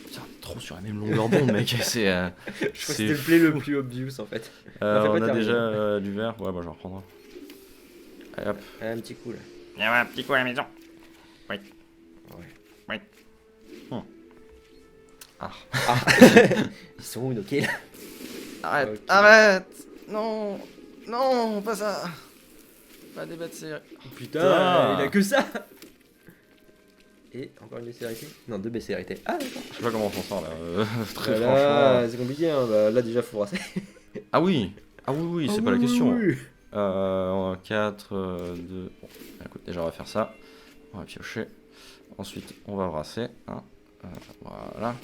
[SPEAKER 2] Putain, trop sur la même longueur d'onde, mec. C'est.
[SPEAKER 1] Je crois que c'était le play le plus obvious en fait.
[SPEAKER 2] On a déjà du verre. Ouais, bah, je vais reprendre. Allez, hop.
[SPEAKER 1] Allez, un petit coup là.
[SPEAKER 2] Il y a un petit coup à la maison. Oui.
[SPEAKER 1] Ouais.
[SPEAKER 2] Oui. Ah.
[SPEAKER 1] Ils sont où nos kills?
[SPEAKER 2] Arrête,
[SPEAKER 1] Ok.
[SPEAKER 2] arrête. Non, non, pas ça. Pas des bêtes serrées.
[SPEAKER 1] Putain, il a que ça. Et encore une BCRT? Non, 2 BCRT. Ah d'accord.
[SPEAKER 2] Je sais pas comment on s'en sort là. Très
[SPEAKER 1] Là,
[SPEAKER 2] franchement.
[SPEAKER 1] c'est compliqué, hein. Bah, là déjà faut brasser.
[SPEAKER 2] Ah oui, oui, c'est pas la question.
[SPEAKER 1] Oui.
[SPEAKER 2] 4, 2. Bon, écoute, déjà on va faire ça. On va piocher. Ensuite, on va brasser. Hein. Voilà.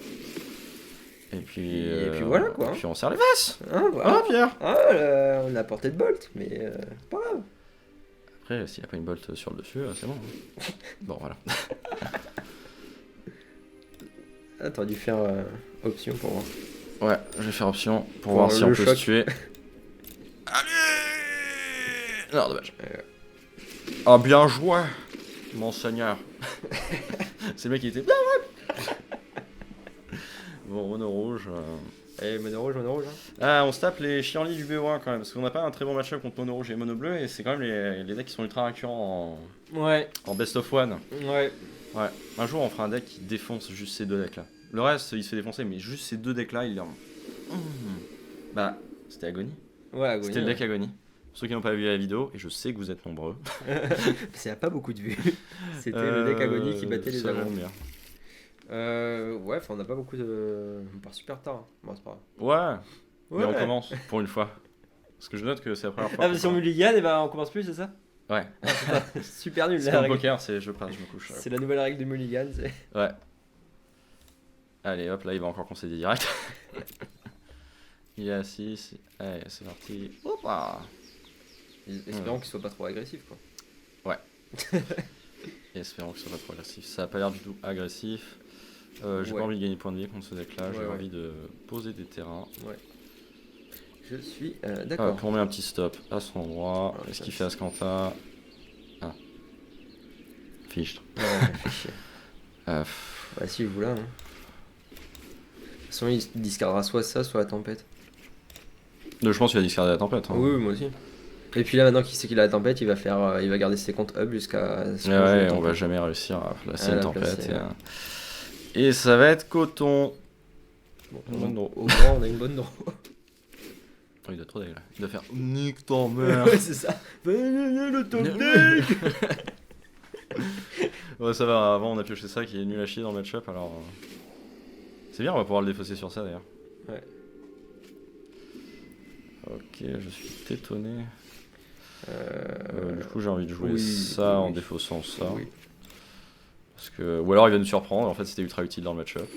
[SPEAKER 2] Et puis
[SPEAKER 1] voilà, quoi.
[SPEAKER 2] Et puis on serre les vasses.
[SPEAKER 1] Hein, voilà.
[SPEAKER 2] Ah, Pierre.
[SPEAKER 1] Ah, là, on a porté de bolt, mais pas grave.
[SPEAKER 2] Après, s'il n'y a pas une bolt sur le dessus, c'est bon. Hein. Bon, voilà.
[SPEAKER 1] Ah, t'aurais dû faire option pour voir.
[SPEAKER 2] Ouais, je vais faire option pour voir si on peut se tuer. Allez. Non, dommage. Ah, bien joué, monseigneur. C'est le mec qui était... Bon, mono rouge.
[SPEAKER 1] Allez, mono rouge, hein.
[SPEAKER 2] Ah, on se tape les chienlits du BO1 quand même, parce qu'on n'a pas un très bon match-up contre mono rouge et mono bleu, et c'est quand même les decks qui sont ultra récurrents
[SPEAKER 1] Ouais.
[SPEAKER 2] en best of one.
[SPEAKER 1] Ouais.
[SPEAKER 2] Ouais, un jour on fera un deck qui défonce juste ces 2 decks là. Le reste il se fait défoncer, mais juste ces 2 decks là, il est en... Bah, c'était Agony.
[SPEAKER 1] Ouais, Agony.
[SPEAKER 2] C'était le deck Agony. Pour ceux qui n'ont pas vu la vidéo, et je sais que vous êtes nombreux.
[SPEAKER 1] Ça a pas beaucoup de vues. C'était le deck Agony qui battait les
[SPEAKER 2] ça
[SPEAKER 1] amants.
[SPEAKER 2] vaut bien.
[SPEAKER 1] Ouais, on n'a pas beaucoup de. On part super tard. Hein. Bon, c'est pas
[SPEAKER 2] Ouais,
[SPEAKER 1] grave.
[SPEAKER 2] mais on commence pour une fois. Parce que je note que c'est la première fois.
[SPEAKER 1] Ah, mais si on mulligan, et ben on commence plus, c'est ça?
[SPEAKER 2] Ouais.
[SPEAKER 1] Super nul.
[SPEAKER 2] C'est
[SPEAKER 1] la
[SPEAKER 2] comme
[SPEAKER 1] règle.
[SPEAKER 2] poker, c'est je passe, je me couche.
[SPEAKER 1] C'est la nouvelle règle du mulligan.
[SPEAKER 2] Ouais. Allez, hop, là il va encore concéder direct. Il est à 6. Allez, c'est parti. Hoppa.
[SPEAKER 1] Espérons qu'il soit pas trop agressif, quoi.
[SPEAKER 2] Et espérons que ce soit pas trop agressif. Ça a pas l'air du tout agressif. J'ai
[SPEAKER 1] Ouais.
[SPEAKER 2] pas envie de gagner point de vie contre ce deck là. J'ai
[SPEAKER 1] Ouais.
[SPEAKER 2] envie de poser des terrains.
[SPEAKER 1] Je suis d'accord.
[SPEAKER 2] On met un petit stop à son endroit.
[SPEAKER 1] Ouais,
[SPEAKER 2] Est-ce
[SPEAKER 1] ça,
[SPEAKER 2] qu'il fait Ascanta? Ah. Fichtre.
[SPEAKER 1] Ouais, fait chier.
[SPEAKER 2] Euh,
[SPEAKER 1] Bah, si, je vous là. Hein. De toute façon, il discardera soit ça, soit la tempête.
[SPEAKER 2] je pense qu'il va discarder la tempête. Hein.
[SPEAKER 1] Oui, moi aussi. Et puis là, maintenant qu'il sait qu'il a la tempête, il va garder ses comptes up jusqu'à. ce qu'on joue
[SPEAKER 2] Ouais,
[SPEAKER 1] une
[SPEAKER 2] on va
[SPEAKER 1] tempête.
[SPEAKER 2] jamais réussir à placer
[SPEAKER 1] À
[SPEAKER 2] une
[SPEAKER 1] la
[SPEAKER 2] tempête.
[SPEAKER 1] placer,
[SPEAKER 2] Et ça va être coton.
[SPEAKER 1] Bon,
[SPEAKER 2] Bonne draw.
[SPEAKER 1] au moins, on a une bonne draw.
[SPEAKER 2] Oh, il doit trop dégler là. Il doit faire nique ton mère.
[SPEAKER 1] Ouais, c'est ça. Le top deck.
[SPEAKER 2] Ouais, ça va. Avant, on a pioché ça qui est nul à chier dans le match-up. Alors, c'est bien, on va pouvoir le défausser sur ça d'ailleurs.
[SPEAKER 1] Ouais.
[SPEAKER 2] Ok, je suis tétonné.
[SPEAKER 1] Euh,
[SPEAKER 2] Du coup, j'ai envie de jouer
[SPEAKER 1] oui,
[SPEAKER 2] ça en
[SPEAKER 1] oui.
[SPEAKER 2] défaussant ça.
[SPEAKER 1] Oui.
[SPEAKER 2] Parce que... Ou alors il va nous surprendre. En fait, c'était ultra utile dans le match-up.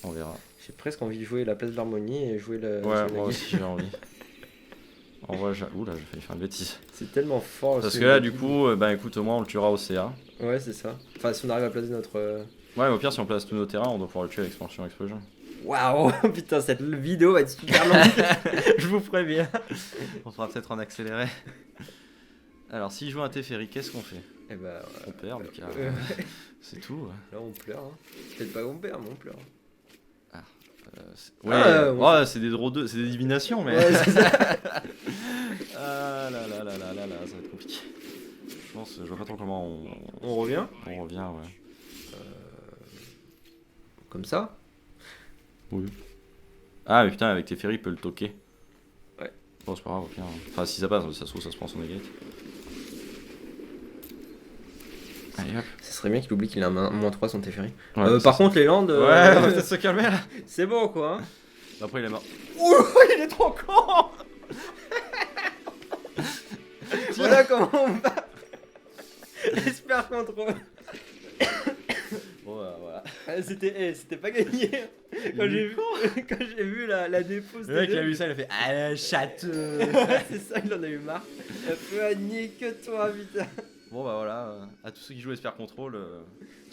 [SPEAKER 2] On verra.
[SPEAKER 1] J'ai presque envie de jouer la place de l'harmonie et jouer le.
[SPEAKER 2] Ouais,
[SPEAKER 1] jouer
[SPEAKER 2] moi
[SPEAKER 1] la-
[SPEAKER 2] aussi j'ai envie. En vrai, ouh là, j'ai failli faire une bêtise.
[SPEAKER 1] C'est tellement fort.
[SPEAKER 2] Parce
[SPEAKER 1] ce-
[SPEAKER 2] que là, du coup, bah écoute, au moins on le tuera au CA.
[SPEAKER 1] Ouais, c'est ça. Enfin, si on arrive à placer notre.
[SPEAKER 2] Ouais, au pire, si on place tous nos terrains, on doit pouvoir le tuer avec Expansion Explosion.
[SPEAKER 1] Waouh. Putain, cette vidéo va être super longue. Je vous préviens.
[SPEAKER 2] On fera peut-être en accéléré. Alors, s'il joue un Teferi, qu'est-ce qu'on fait?
[SPEAKER 1] Et bah.
[SPEAKER 2] On perd, Lucas. C'est tout. Ouais.
[SPEAKER 1] Là, on pleure. Hein. Peut-être pas qu'on perd, mais on pleure.
[SPEAKER 2] Ouais,
[SPEAKER 1] on
[SPEAKER 2] c'est des draws 2, c'est des divinations, mais.
[SPEAKER 1] Ouais, c'est ça.
[SPEAKER 2] Ah là là là là là là, ça va être compliqué. Je pense, je vois pas trop comment
[SPEAKER 1] On revient.
[SPEAKER 2] on revient, ouais.
[SPEAKER 1] Comme ça.
[SPEAKER 2] Oui. Ah, mais putain, avec Teferi, il peut le toquer.
[SPEAKER 1] Ouais.
[SPEAKER 2] Bon, c'est pas grave, au pire. Enfin, si ça passe, ça se trouve, ça se prend son negate. Allez hop.
[SPEAKER 1] Ça serait bien qu'il oublie qu'il a un -3 son Teferi.
[SPEAKER 2] Ouais,
[SPEAKER 1] Par contre, les landes.
[SPEAKER 2] Ouais, on va peut-être se calmer là.
[SPEAKER 1] c'est bon quoi. Hein.
[SPEAKER 2] Après, il est mort.
[SPEAKER 1] Ouh, il est trop con. Voilà comment on va. Espère contrôle.
[SPEAKER 2] Bon, voilà.
[SPEAKER 1] C'était pas gagné. Quand j'ai vu la dépose.
[SPEAKER 2] Le mec il a vu ça, il a fait ah le château.
[SPEAKER 1] C'est ça, il en a eu marre. Un peu agné que toi, putain.
[SPEAKER 2] Bon bah voilà, à tous ceux qui jouent Esper Control,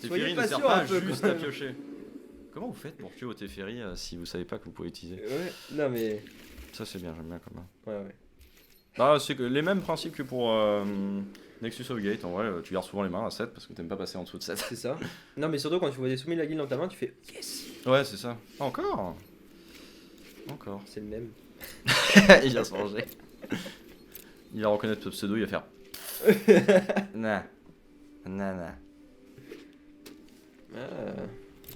[SPEAKER 1] Soyez
[SPEAKER 2] Teferi ne sert
[SPEAKER 1] patient
[SPEAKER 2] pas
[SPEAKER 1] un peu,
[SPEAKER 2] juste
[SPEAKER 1] quand
[SPEAKER 2] à
[SPEAKER 1] même.
[SPEAKER 2] piocher. Comment vous faites pour tuer au Teferi si vous savez pas que vous pouvez utiliser?
[SPEAKER 1] Ouais, non mais.
[SPEAKER 2] Ça c'est bien, j'aime bien comme ça.
[SPEAKER 1] Ouais.
[SPEAKER 2] Ah, c'est que les mêmes principes que pour Nexus of Gate, en vrai, tu gardes souvent les mains à 7 parce que t'aimes pas passer en dessous de 7.
[SPEAKER 1] C'est ça. Non mais surtout quand tu vois des soumis de la guilde dans ta main, tu fais yes.
[SPEAKER 2] Ouais, c'est ça. Encore.
[SPEAKER 1] C'est le même.
[SPEAKER 2] Il va se manger. Il va reconnaître ce pseudo, il va faire. Nah.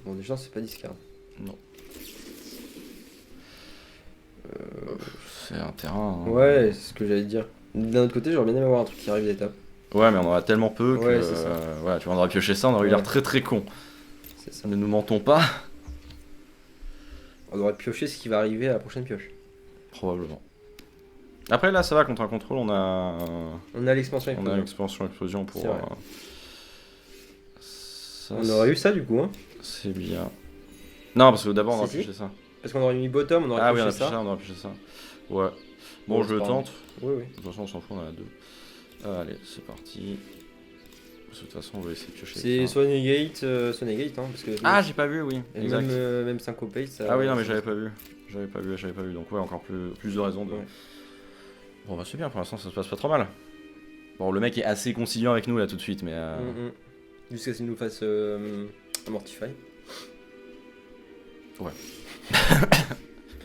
[SPEAKER 1] Bon, déjà, c'est pas discard.
[SPEAKER 2] Non. C'est un terrain.
[SPEAKER 1] Ouais, c'est ce que j'allais te dire. D'un autre côté, j'aurais bien aimé avoir un truc qui arrive d'étape.
[SPEAKER 2] Ouais, mais on en a tellement peu que.
[SPEAKER 1] Ouais, c'est ça.
[SPEAKER 2] Voilà, tu vois, on aurait pioché ça, on aurait eu
[SPEAKER 1] Ouais.
[SPEAKER 2] l'air très très con.
[SPEAKER 1] C'est ça.
[SPEAKER 2] Ne nous mentons pas.
[SPEAKER 1] On aurait pioché ce qui va arriver à la prochaine pioche.
[SPEAKER 2] Probablement. Après, là, ça va, contre un contrôle, on a.
[SPEAKER 1] On a l'expansion
[SPEAKER 2] On a
[SPEAKER 1] explosion.
[SPEAKER 2] l'expansion explosion pour.
[SPEAKER 1] C'est vrai.
[SPEAKER 2] Ça,
[SPEAKER 1] On aurait eu ça du coup, hein.
[SPEAKER 2] c'est bien. Non, parce que d'abord, on aurait
[SPEAKER 1] Si,
[SPEAKER 2] pioché ça.
[SPEAKER 1] Parce qu'on aurait mis bottom, on aurait
[SPEAKER 2] Ah oui, on
[SPEAKER 1] pioché
[SPEAKER 2] a pioché
[SPEAKER 1] ça.
[SPEAKER 2] ça, on aurait pioché ça. Ouais. Bon,
[SPEAKER 1] Bon,
[SPEAKER 2] je
[SPEAKER 1] c'est
[SPEAKER 2] le
[SPEAKER 1] pas
[SPEAKER 2] tente.
[SPEAKER 1] Oui.
[SPEAKER 2] De toute façon, on s'en fout, on en a deux. Allez, c'est parti. Parce que de toute façon, on va essayer de piocher.
[SPEAKER 1] C'est
[SPEAKER 2] ça.
[SPEAKER 1] Sonegate, hein, parce que.
[SPEAKER 2] Ah, j'ai pas vu, oui.
[SPEAKER 1] Et
[SPEAKER 2] Exact.
[SPEAKER 1] même Syncopate, ça.
[SPEAKER 2] Ah oui, non, mais j'avais pas vu. J'avais pas vu. Donc, ouais, encore plus de raisons de.
[SPEAKER 1] Ouais.
[SPEAKER 2] Bon, bah, c'est bien, pour l'instant, ça se passe pas trop mal. Bon, le mec est assez conciliant avec nous là tout de suite, mais.
[SPEAKER 1] Jusqu'à ce qu'il nous fasse Mortify.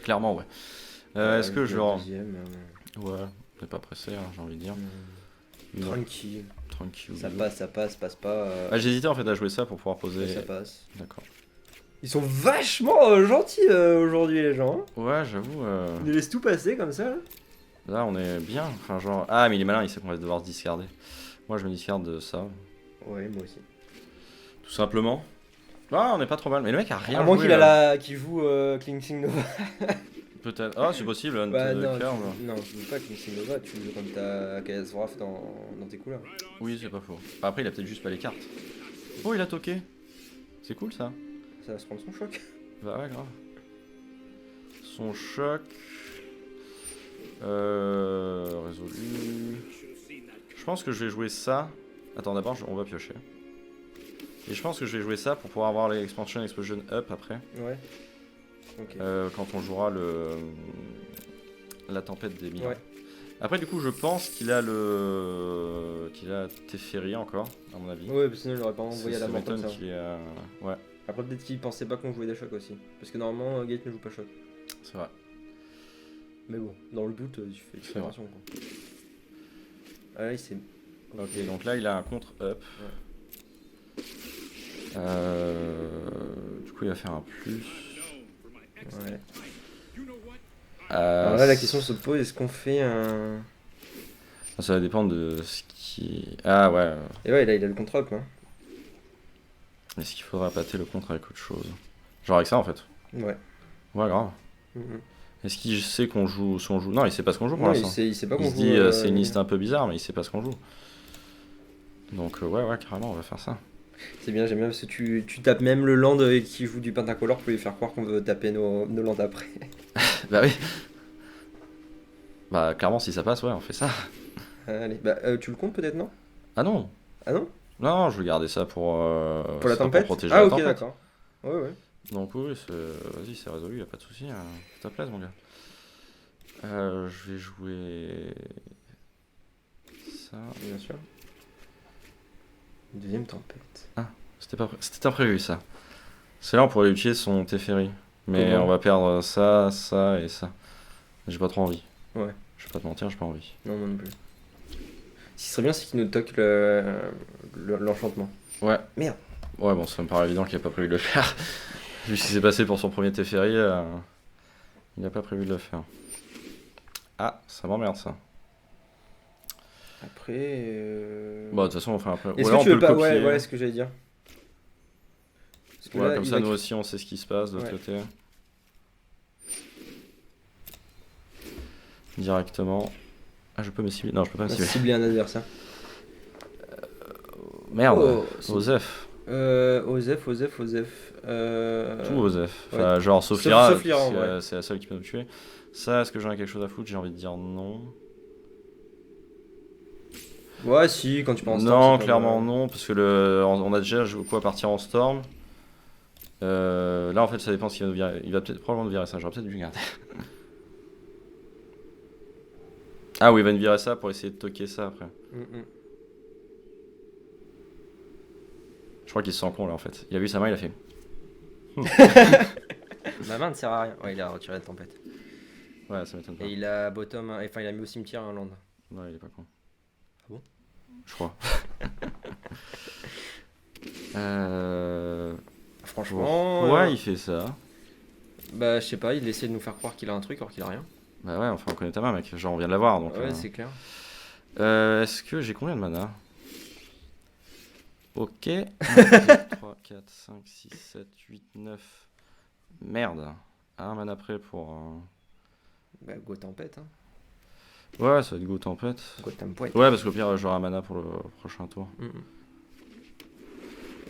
[SPEAKER 2] Clairement, ouais. Est-ce que genre.
[SPEAKER 1] Deuxième,
[SPEAKER 2] Ouais, on n'est pas pressé, hein, j'ai envie de dire. Non,
[SPEAKER 1] tranquille.
[SPEAKER 2] tranquille.
[SPEAKER 1] Ça passe pas.
[SPEAKER 2] Ah, j'hésitais en fait à jouer ça pour pouvoir poser.
[SPEAKER 1] Ça passe.
[SPEAKER 2] D'accord.
[SPEAKER 1] Ils sont vachement gentils aujourd'hui, les gens. Hein.
[SPEAKER 2] Ouais, j'avoue.
[SPEAKER 1] Ils nous laissent tout passer comme ça. Là.
[SPEAKER 2] Là, on est bien. Enfin, genre. Ah, mais il est malin, il sait qu'on va devoir se discarder. Moi, je me discarde de ça.
[SPEAKER 1] Ouais, moi aussi.
[SPEAKER 2] Tout simplement. Ah, on est pas trop mal. Mais le mec a rien
[SPEAKER 1] À moins
[SPEAKER 2] joué,
[SPEAKER 1] qu'il joue Clinching Nova.
[SPEAKER 2] Peut-être. Ah, c'est possible, Hunt
[SPEAKER 1] Bah, non,
[SPEAKER 2] Curve.
[SPEAKER 1] non, tu joues pas Clinching Nova, tu joues comme t'as Kayas Wrath dans tes couleurs.
[SPEAKER 2] Oui, c'est pas faux. Après, il a peut-être juste pas les cartes. Oh, il a toqué. C'est cool ça.
[SPEAKER 1] Ça va se prendre son choc.
[SPEAKER 2] Bah ouais, grave. Son choc. Résolu. Je pense que je vais jouer ça. Attends, d'abord, on va piocher. Et je pense que je vais jouer ça pour pouvoir avoir l'expansion explosion up après.
[SPEAKER 1] Ouais. Ok.
[SPEAKER 2] Quand on jouera la tempête des millions.
[SPEAKER 1] Ouais.
[SPEAKER 2] Après, du coup, je pense qu'il a Teferi encore, à mon avis.
[SPEAKER 1] Ouais, parce que sinon il aurait pas envoyé à la mort comme
[SPEAKER 2] m'étonne
[SPEAKER 1] ça.
[SPEAKER 2] qu'il ait, ouais,
[SPEAKER 1] Après, peut-être qu'il pensait pas qu'on jouait des chocs aussi. Parce que normalement, Gate ne joue pas choc.
[SPEAKER 2] c'est vrai.
[SPEAKER 1] Mais bon, dans le doute, tu fais exploration quoi. Ah là, il s'est.
[SPEAKER 2] Ok, donc là, il a un contre-up. Du coup, il va faire un plus.
[SPEAKER 1] Ouais. Alors là, la question se pose, est-ce qu'on fait un...
[SPEAKER 2] Ça va dépendre de ce qui... Ah ouais.
[SPEAKER 1] Et ouais, là, il a le contre-up, hein.
[SPEAKER 2] Est-ce qu'il faudra pâter le contre avec autre chose? Genre avec ça, en fait.
[SPEAKER 1] Ouais.
[SPEAKER 2] Ouais, grave. Est-ce qu'il sait qu'on joue, si on joue... Non, il sait pas ce qu'on joue pour
[SPEAKER 1] Non,
[SPEAKER 2] l'instant.
[SPEAKER 1] il sait pas qu'on
[SPEAKER 2] Il se
[SPEAKER 1] joue,
[SPEAKER 2] dit, c'est une liste un peu bizarre, mais il sait pas ce qu'on joue. Donc ouais, carrément, on va faire ça.
[SPEAKER 1] C'est bien, j'aime bien parce que tu tapes même le land qui joue du pentacolore pour lui faire croire qu'on veut taper nos lands après.
[SPEAKER 2] Bah oui. Bah clairement, si ça passe, ouais, on fait ça.
[SPEAKER 1] Allez, bah tu le comptes peut-être, non?
[SPEAKER 2] Ah non.
[SPEAKER 1] Ah non?
[SPEAKER 2] Non, je vais garder ça pour
[SPEAKER 1] la
[SPEAKER 2] ça,
[SPEAKER 1] tempête?
[SPEAKER 2] pour protéger
[SPEAKER 1] Ah
[SPEAKER 2] la
[SPEAKER 1] ok,
[SPEAKER 2] tempête.
[SPEAKER 1] d'accord. Ouais.
[SPEAKER 2] Donc oui, vas-y, c'est résolu, y a pas de souci. Fais ta place, mon gars. Je vais jouer ça.
[SPEAKER 1] Bien sûr. Deuxième tempête.
[SPEAKER 2] C'était imprévu ça. C'est là on pourrait utiliser son Teferi. Mais
[SPEAKER 1] Comment?
[SPEAKER 2] on va perdre ça, ça et ça. J'ai pas trop envie.
[SPEAKER 1] Ouais.
[SPEAKER 2] Je vais pas te mentir, j'ai pas envie.
[SPEAKER 1] Non, moi non plus. Ce qui serait bien, c'est qu'il nous toque l'enchantement.
[SPEAKER 2] Ouais.
[SPEAKER 1] Merde.
[SPEAKER 2] Ouais, bon, ça me paraît évident qu'il a pas prévu de le faire. Vu ce qui s'est passé pour son premier Teferi, il a pas prévu de le faire. Ah, ça m'emmerde ça.
[SPEAKER 1] Après.
[SPEAKER 2] Bon, de toute façon, on fait un peu.
[SPEAKER 1] Est-ce
[SPEAKER 2] Ou alors
[SPEAKER 1] que tu
[SPEAKER 2] on
[SPEAKER 1] veux
[SPEAKER 2] peut
[SPEAKER 1] pas.
[SPEAKER 2] le copier.
[SPEAKER 1] Ouais, c'est ce que j'allais dire. Parce que
[SPEAKER 2] Ouais,
[SPEAKER 1] là,
[SPEAKER 2] comme
[SPEAKER 1] il
[SPEAKER 2] ça,
[SPEAKER 1] va-
[SPEAKER 2] nous aussi, on sait ce qui se passe de l'autre
[SPEAKER 1] Ouais.
[SPEAKER 2] côté. Directement. Ah, je peux me cibler. Non, je peux pas me cibler.
[SPEAKER 1] Cibler un adversaire.
[SPEAKER 2] Merde,
[SPEAKER 1] Oh,
[SPEAKER 2] Osef.
[SPEAKER 1] Osef.
[SPEAKER 2] Tout Osef.
[SPEAKER 1] Ouais.
[SPEAKER 2] Enfin, genre Sophia,
[SPEAKER 1] Sauf Lyra, en vrai.
[SPEAKER 2] c'est la seule qui peut me tuer. Ça, est-ce que j'en ai quelque chose à foutre? J'ai envie de dire non.
[SPEAKER 1] Ouais, si, quand tu penses
[SPEAKER 2] Non, clairement non, parce que on a déjà quoi partir en Storm. Là, en fait, ça dépend ce qu'il va nous virer. Il va peut-être probablement nous virer ça. J'aurais peut-être dû garder. Ah oui, il va nous virer ça pour essayer de toquer ça après. Je crois qu'il se sent con là en fait. Il a vu sa main, il a fait.
[SPEAKER 1] Ma main ne sert à rien. Ouais, il a retiré la tempête.
[SPEAKER 2] Ouais, ça m'étonne pas.
[SPEAKER 1] Et il a bottom, enfin il a mis au cimetière un land.
[SPEAKER 2] Ouais, il est pas con.
[SPEAKER 1] Ah bon?
[SPEAKER 2] Je crois.
[SPEAKER 1] Franchement.
[SPEAKER 2] Ouais, il fait ça.
[SPEAKER 1] Bah, je sais pas, il essaie de nous faire croire qu'il a un truc alors qu'il a rien.
[SPEAKER 2] Bah ouais, enfin on connaît ta main, mec. Genre on vient de l'avoir donc.
[SPEAKER 1] Ouais, c'est clair.
[SPEAKER 2] Est-ce que j'ai combien de mana? Ok. 1, 2, 3, 4, 5, 6, 7, 8, 9. Merde. Un mana près pour.
[SPEAKER 1] Bah, go tempête, hein.
[SPEAKER 2] Ouais, ça va être go tempête.
[SPEAKER 1] Go tempête.
[SPEAKER 2] Ouais, parce qu'au pire, j'aurai un mana pour le prochain tour.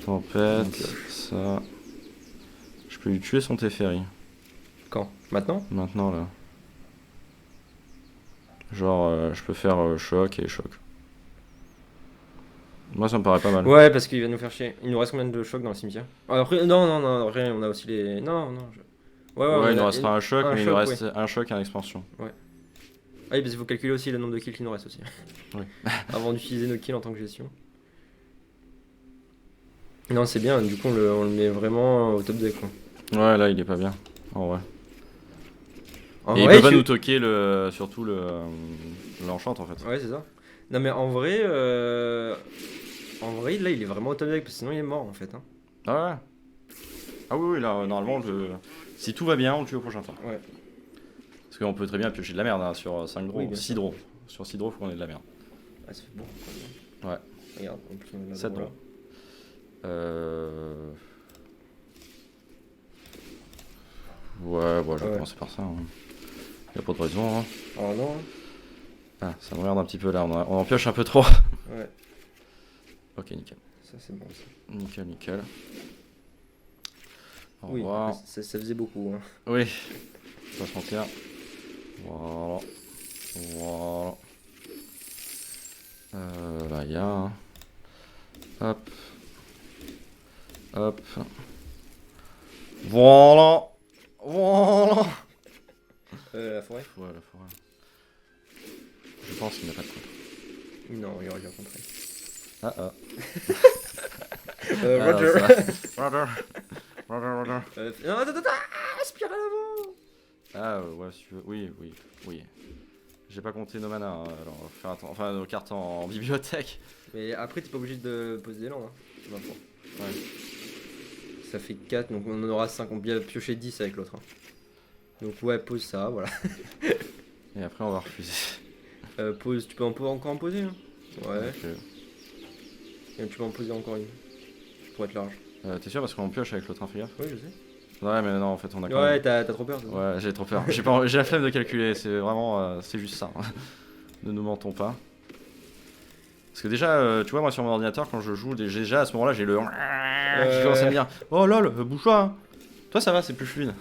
[SPEAKER 2] Tempête, ça. Je peux lui tuer son Teferi.
[SPEAKER 1] Quand? Maintenant?
[SPEAKER 2] Maintenant, là. Genre, je peux faire choc et choc. Moi, ça me paraît pas mal.
[SPEAKER 1] Ouais, parce qu'il va nous faire chier. Il nous reste combien de chocs dans le cimetière? Après, non, rien, on a aussi les. Non.
[SPEAKER 2] Ouais, il nous restera un choc, mais il nous
[SPEAKER 1] choc,
[SPEAKER 2] reste un choc et un expansion.
[SPEAKER 1] Ouais. Ah oui, parce qu'il faut calculer aussi le nombre de kills qui nous reste aussi.
[SPEAKER 2] Oui.
[SPEAKER 1] Avant d'utiliser nos kills en tant que gestion. Non, c'est bien, du coup, on le met vraiment au top deck, quoi.
[SPEAKER 2] Ouais, là, il est pas bien. En vrai.
[SPEAKER 1] En
[SPEAKER 2] et
[SPEAKER 1] vrai,
[SPEAKER 2] il peut pas nous toquer surtout l'enchant en fait.
[SPEAKER 1] Ouais, c'est ça. Non, mais en vrai, là, il est vraiment au top deck, parce que sinon, il est mort, en fait. Hein.
[SPEAKER 2] Ah ouais. Ah oui, là, normalement, si tout va bien, on le tue au prochain tour.
[SPEAKER 1] Ouais.
[SPEAKER 2] Parce qu'on peut très bien piocher de la merde hein, sur 5 draws,
[SPEAKER 1] Oui,
[SPEAKER 2] 6 draws. Sur 6 draws, faut qu'on ait de la merde.
[SPEAKER 1] Ah, ça fait bon.
[SPEAKER 2] Ouais.
[SPEAKER 1] Regarde, en plus, on a
[SPEAKER 2] 7 draws. Ouais, bon, je vais commencer par ça. Hein. Y a pas de raison. Hein.
[SPEAKER 1] Oh non.
[SPEAKER 2] Ah, ça me regarde un petit peu là, on en pioche un peu trop.
[SPEAKER 1] Ouais.
[SPEAKER 2] Ok, nickel.
[SPEAKER 1] Ça, c'est bon. Ça.
[SPEAKER 2] Nickel. Au
[SPEAKER 1] oui,
[SPEAKER 2] revoir.
[SPEAKER 1] Ça faisait beaucoup. Hein.
[SPEAKER 2] Oui. On va se mentir. Voilà. Là, il y a. Hein. Hop. Voilà.
[SPEAKER 1] La forêt?
[SPEAKER 2] Ouais, la forêt. Je pense qu'il n'y a pas de quoi.
[SPEAKER 1] Non, il aurait dû rencontrer.
[SPEAKER 2] Roger.
[SPEAKER 1] Non, attends, spirale avant!
[SPEAKER 2] Ah, ouais, si tu veux. Oui. J'ai pas compté nos manas, hein, alors on va faire attention. Enfin, nos cartes en bibliothèque.
[SPEAKER 1] Mais après, t'es pas obligé de poser des landes. Hein.
[SPEAKER 2] Ouais.
[SPEAKER 1] Ça fait 4, donc on en aura 5. On peut piocher 10 avec l'autre. Hein. Donc, ouais, pose ça, voilà.
[SPEAKER 2] Et après, on va refuser.
[SPEAKER 1] Pose, tu peux encore en poser. Hein. Ouais.
[SPEAKER 2] Okay.
[SPEAKER 1] Et tu peux en poser encore une. Pour être large.
[SPEAKER 2] T'es sûr parce qu'on pioche avec l'autre inférieur?
[SPEAKER 1] Oui, je sais.
[SPEAKER 2] Ouais, mais non, en fait, on a quand
[SPEAKER 1] Ouais,
[SPEAKER 2] même...
[SPEAKER 1] t'as trop peur.
[SPEAKER 2] Ouais, j'ai trop peur. J'ai la flemme de calculer, c'est vraiment... c'est juste ça. Ne nous mentons pas. Parce que déjà, tu vois, moi sur mon ordinateur, quand je joue, déjà à ce moment-là, j'ai le... qui commence à me dire, oh lol, bouge-toi hein. Toi, ça va, c'est plus fluide.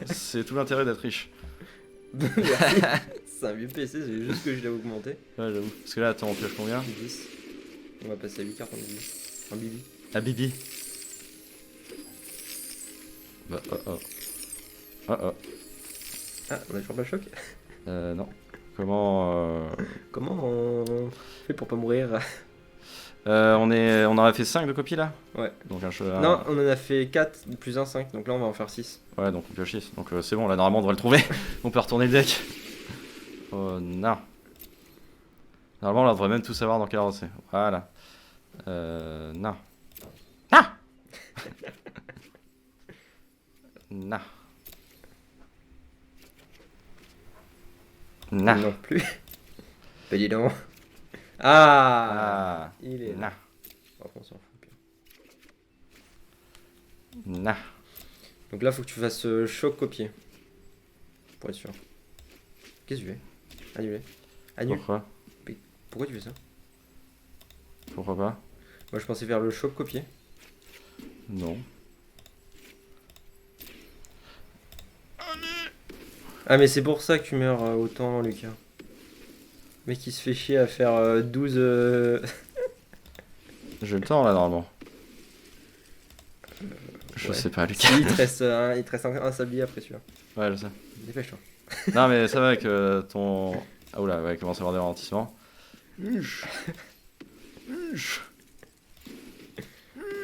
[SPEAKER 2] C'est tout l'intérêt d'être riche.
[SPEAKER 1] C'est un vieux PC, c'est juste que je l'ai augmenté.
[SPEAKER 2] Ouais, j'avoue. Parce que là, attends, on pioche combien?
[SPEAKER 1] 10. On va passer à 8 cartes en bibi. Un bibi.
[SPEAKER 2] Ah, bibi. Bah,
[SPEAKER 1] Ah, on a toujours pas le choc?
[SPEAKER 2] Non. Comment
[SPEAKER 1] on fait pour pas mourir?
[SPEAKER 2] on aurait fait 5 de copies là?
[SPEAKER 1] Ouais.
[SPEAKER 2] Donc
[SPEAKER 1] non, on en a fait 4 plus 1, 5. Donc là, on va en faire 6.
[SPEAKER 2] Ouais, donc on pioche 6. Donc c'est bon, là, normalement, on devrait le trouver. On peut retourner le deck. Oh non. Normalement, on devrait même tout savoir dans quel ordre c'est. Voilà. Non. Ah Non.
[SPEAKER 1] Non plus. Bah dis donc. Ah, il est
[SPEAKER 2] là.
[SPEAKER 1] Oh, on s'en fout.
[SPEAKER 2] Non.
[SPEAKER 1] Donc là, faut que tu fasses choc copier. Pour être sûr. Qu'est-ce que tu fais? Annuler. Annule.
[SPEAKER 2] Pourquoi?
[SPEAKER 1] Pourquoi tu fais ça?
[SPEAKER 2] Pourquoi pas?
[SPEAKER 1] Moi je pensais faire le shop copier.
[SPEAKER 2] Non.
[SPEAKER 1] Ah mais c'est pour ça que tu meurs autant Lucas. Le mec qui se fait chier à faire 12...
[SPEAKER 2] J'ai le temps là normalement. Je
[SPEAKER 1] ouais.
[SPEAKER 2] sais pas, Lucas.
[SPEAKER 1] Si, il te reste un sablier après celui-là.
[SPEAKER 2] Ouais, je sais.
[SPEAKER 1] Dépêche-toi.
[SPEAKER 2] Non, mais ça va avec ton. Ah, oula, ouais, commence à avoir des ralentissements.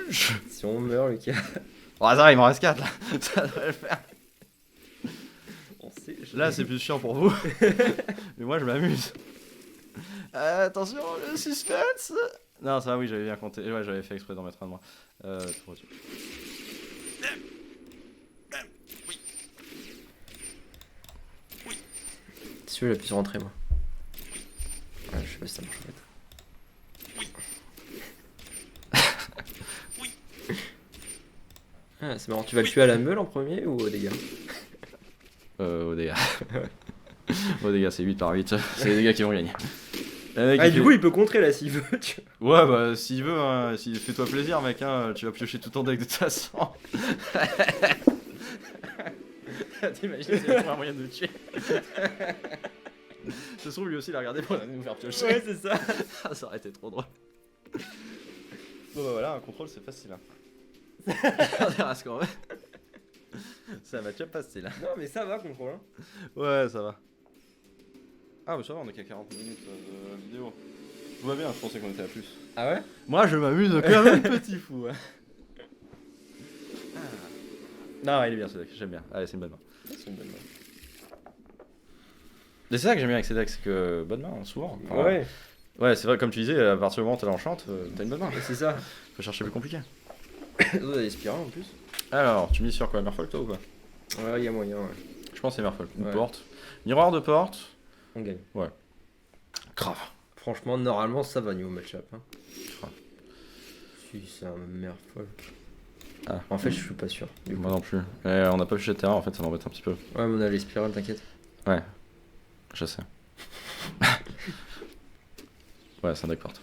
[SPEAKER 1] Si on meurt Lucas,
[SPEAKER 2] Oh, ça va, il m'en reste 4 là. Ça devrait le faire.
[SPEAKER 1] on sait.
[SPEAKER 2] Là, c'est plus chiant pour vous. Mais moi, je m'amuse. Attention, le suspense. Non, ça va, oui, j'avais bien compté. Ouais, j'avais fait exprès d'en mettre un de moi. Trop dur.
[SPEAKER 1] Celui-là, j'appuie sur rentrer moi. Ouais, je sais pas si ça marche en fait. Ah, c'est marrant, tu vas le tuer à la meule en premier ou aux dégâts?
[SPEAKER 2] Au dégâts. Au dégâts, c'est 8 par 8. C'est les dégâts qui vont gagner.
[SPEAKER 1] Ah, du coup, il peut contrer là s'il veut. Tu
[SPEAKER 2] Ouais, bah, s'il veut, hein, fais-toi plaisir, mec, hein, tu vas piocher tout ton deck de toute façon. T'imagines, c'est un moyen de le tuer. Ça se trouve, lui aussi, il a regardé pour nous faire piocher.
[SPEAKER 1] Ouais, c'est ça.
[SPEAKER 2] Ça aurait été trop drôle. Bon, bah voilà, un contrôle, c'est facile. Hein. On verra ce qu'on veut. C'est un match-up facile.
[SPEAKER 1] Non, mais ça va, contrôle. Hein.
[SPEAKER 2] Ouais, ça va. Ah, mais ça va, on est qu'à 40 minutes de vidéo. Tout va bien, je pensais qu'on était à plus.
[SPEAKER 1] Ah ouais?
[SPEAKER 2] Moi, je m'amuse comme un petit fou. Hein. Non, il est bien ce deck, j'aime bien. Allez, c'est une bonne main.
[SPEAKER 1] C'est une bonne main.
[SPEAKER 2] Et c'est ça que j'aime bien avec ces decks, c'est que bonne main, hein, souvent. Enfin,
[SPEAKER 1] Ouais,
[SPEAKER 2] ouais, c'est vrai, comme tu disais, à partir du moment où t'as l'enchante, t'as une bonne main.
[SPEAKER 1] c'est ça.
[SPEAKER 2] Faut chercher plus compliqué.
[SPEAKER 1] Vous avez des spirales en plus?
[SPEAKER 2] Alors, tu mises sur quoi? Merfolk toi ou pas?
[SPEAKER 1] Ouais, il y a moyen, ouais.
[SPEAKER 2] Je pense que c'est Merfolk. Ou
[SPEAKER 1] Ouais.
[SPEAKER 2] porte. Miroir de porte.
[SPEAKER 1] On gagne.
[SPEAKER 2] Grave.
[SPEAKER 1] Franchement, normalement, ça va niveau match-up. Hein.
[SPEAKER 2] Ouais.
[SPEAKER 1] Si, c'est un merde folle.
[SPEAKER 2] Ah.
[SPEAKER 1] En fait, je suis pas sûr. Du coup.
[SPEAKER 2] Moi non plus. Et on n'a pas pioché de terrain, en fait, ça m'embête un petit peu.
[SPEAKER 1] Ouais, mais on a les spirales, t'inquiète.
[SPEAKER 2] Ouais, je sais. Ouais, c'est un deck porte.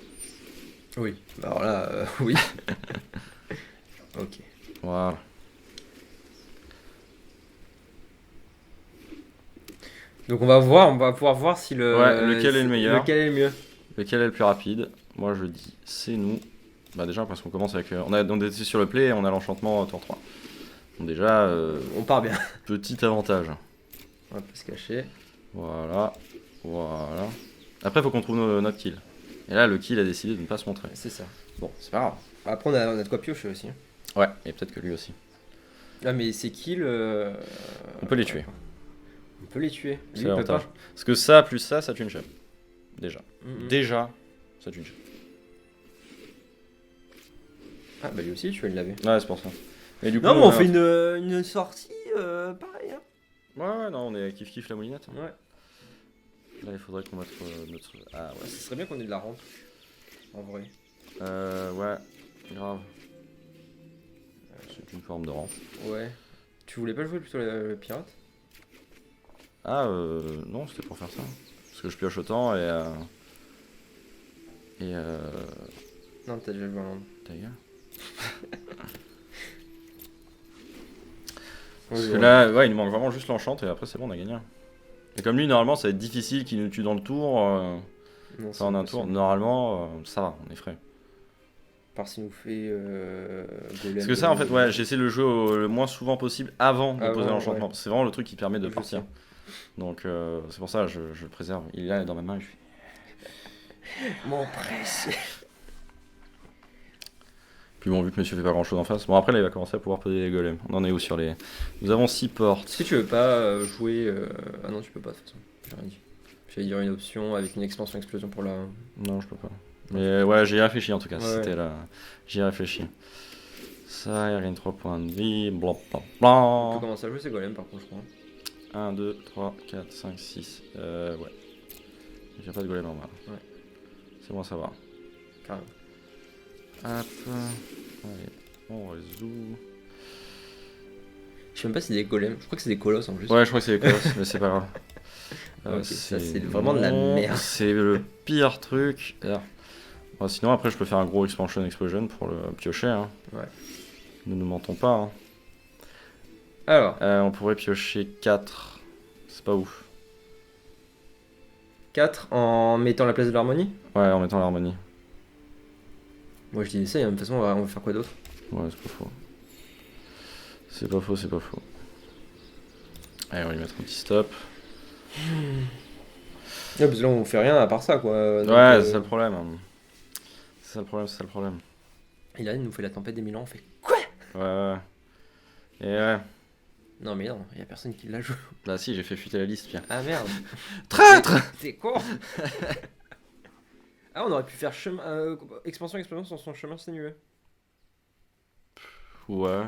[SPEAKER 1] Oui. Alors là, oui. Ok.
[SPEAKER 2] Voilà.
[SPEAKER 1] Donc on va pouvoir voir si le.
[SPEAKER 2] Ouais, lequel est le meilleur.
[SPEAKER 1] Lequel est le mieux.
[SPEAKER 2] Lequel est le plus rapide? Moi je dis c'est nous. Bah déjà parce qu'on commence avec... on était sur le play, on a l'enchantement tour 3. Donc déjà,
[SPEAKER 1] On part bien.
[SPEAKER 2] petit avantage.
[SPEAKER 1] On va pas se cacher.
[SPEAKER 2] Voilà. Voilà. Après faut qu'on trouve notre kill. Et là le kill a décidé de ne pas se montrer.
[SPEAKER 1] C'est ça.
[SPEAKER 2] Bon, c'est pas grave.
[SPEAKER 1] Après, on a de quoi piocher aussi. Hein.
[SPEAKER 2] Ouais, et peut-être que lui aussi.
[SPEAKER 1] Ah, mais c'est kills.
[SPEAKER 2] On peut les tuer.
[SPEAKER 1] On peut les tuer.
[SPEAKER 2] C'est
[SPEAKER 1] Lui, il peut
[SPEAKER 2] l'avantage.
[SPEAKER 1] pas.
[SPEAKER 2] Parce que ça plus ça tue une chef. Déjà.
[SPEAKER 1] Mhm.
[SPEAKER 2] Déjà, ça tue une chef.
[SPEAKER 1] Ah, bah lui aussi, tu vas le laver.
[SPEAKER 2] Ouais, c'est pour ça. Et du coup,
[SPEAKER 1] Non, mais on fait une sortie pareil. Hein.
[SPEAKER 2] Ouais, non, on est kiff la moulinette.
[SPEAKER 1] Ouais.
[SPEAKER 2] Là, il faudrait qu'on mette notre... Ah ouais.
[SPEAKER 1] Ce serait bien qu'on ait de la rente. En vrai.
[SPEAKER 2] Ouais, grave. C'est une forme de rampe.
[SPEAKER 1] Ouais. Tu voulais pas jouer plutôt le pirate?
[SPEAKER 2] Ah, non, c'était pour faire ça. Parce que je pioche autant et...
[SPEAKER 1] Non, t'as déjà joué un land.
[SPEAKER 2] Ta gueule.
[SPEAKER 1] Ouais,
[SPEAKER 2] Parce que
[SPEAKER 1] ouais.
[SPEAKER 2] là, ouais, il nous manque vraiment juste l'enchant et après c'est bon, on a gagné. Et comme lui, normalement, ça va être difficile qu'il nous tue dans le tour.
[SPEAKER 1] Non,
[SPEAKER 2] Ça en un tour. Normalement, ça va, on est frais.
[SPEAKER 1] Par s'il nous fait golem.
[SPEAKER 2] Parce que ça, en fait, ouais, j'essaie de le jouer le moins souvent possible avant de
[SPEAKER 1] Avant,
[SPEAKER 2] poser l'enchantement.
[SPEAKER 1] ouais.
[SPEAKER 2] C'est vraiment le truc qui permet de
[SPEAKER 1] Je
[SPEAKER 2] partir.
[SPEAKER 1] sais.
[SPEAKER 2] Donc, c'est pour ça, je le préserve. Il est là dans ma main.
[SPEAKER 1] Mon pressé.
[SPEAKER 2] Puis bon, vu que monsieur fait pas grand chose en face. Bon, après, là, il va commencer à pouvoir poser les golems. On en est où sur les. Nous avons 6 portes.
[SPEAKER 1] Est-ce que tu veux pas jouer. Ah non, tu peux pas de toute façon. J'ai rien dit. J'allais dire une option avec une expansion explosion pour la.
[SPEAKER 2] Non, je peux pas. Mais ouais, j'y ai réfléchi en tout cas.
[SPEAKER 1] Ouais.
[SPEAKER 2] C'était là. J'y ai réfléchi. Ça, il gagne 3 points de vie. Blanc, blanc,
[SPEAKER 1] On
[SPEAKER 2] blanc.
[SPEAKER 1] peut commencer à jouer ces golems par contre, je crois.
[SPEAKER 2] 1, 2, 3, 4, 5, 6. Ouais. J'ai pas de golem en main.
[SPEAKER 1] Ouais.
[SPEAKER 2] C'est bon à savoir.
[SPEAKER 1] Carrément.
[SPEAKER 2] Hop. Allez, on résout.
[SPEAKER 1] Je sais même pas si c'est des golems. Je crois que c'est des colosses en plus.
[SPEAKER 2] Ouais, je crois que c'est les colosses, mais c'est pas grave.
[SPEAKER 1] Ok, ça, c'est vraiment de la merde.
[SPEAKER 2] C'est le pire truc. Bon, sinon, après, je peux faire un gros Expansion Explosion pour le piocher. Hein.
[SPEAKER 1] Ouais.
[SPEAKER 2] Ne nous mentons pas. Hein.
[SPEAKER 1] Alors,
[SPEAKER 2] On pourrait piocher 4. C'est pas ouf.
[SPEAKER 1] 4 en mettant la place de l'harmonie.
[SPEAKER 2] Ouais, en mettant l'harmonie.
[SPEAKER 1] Moi je dis ça, de toute façon on va faire quoi d'autre?
[SPEAKER 2] Ouais, c'est pas faux. C'est pas faux, c'est pas faux. Allez, on va lui mettre un petit stop.
[SPEAKER 1] Ouais, parce que là on fait rien à part ça quoi. Donc,
[SPEAKER 2] Ouais, c'est ça le problème. Hein. C'est ça le problème, c'est ça le problème.
[SPEAKER 1] Et là il nous fait la tempête des 1000 ans, on fait.
[SPEAKER 2] Ouais. Et ouais.
[SPEAKER 1] Non mais non, y a personne qui la joue.
[SPEAKER 2] Bah si, j'ai fait fuiter la liste, Pierre.
[SPEAKER 1] Ah merde.
[SPEAKER 2] Traître.
[SPEAKER 1] T'es con. Ah, on aurait pu faire expansion explosion sur son chemin sinueux.
[SPEAKER 2] Ouais.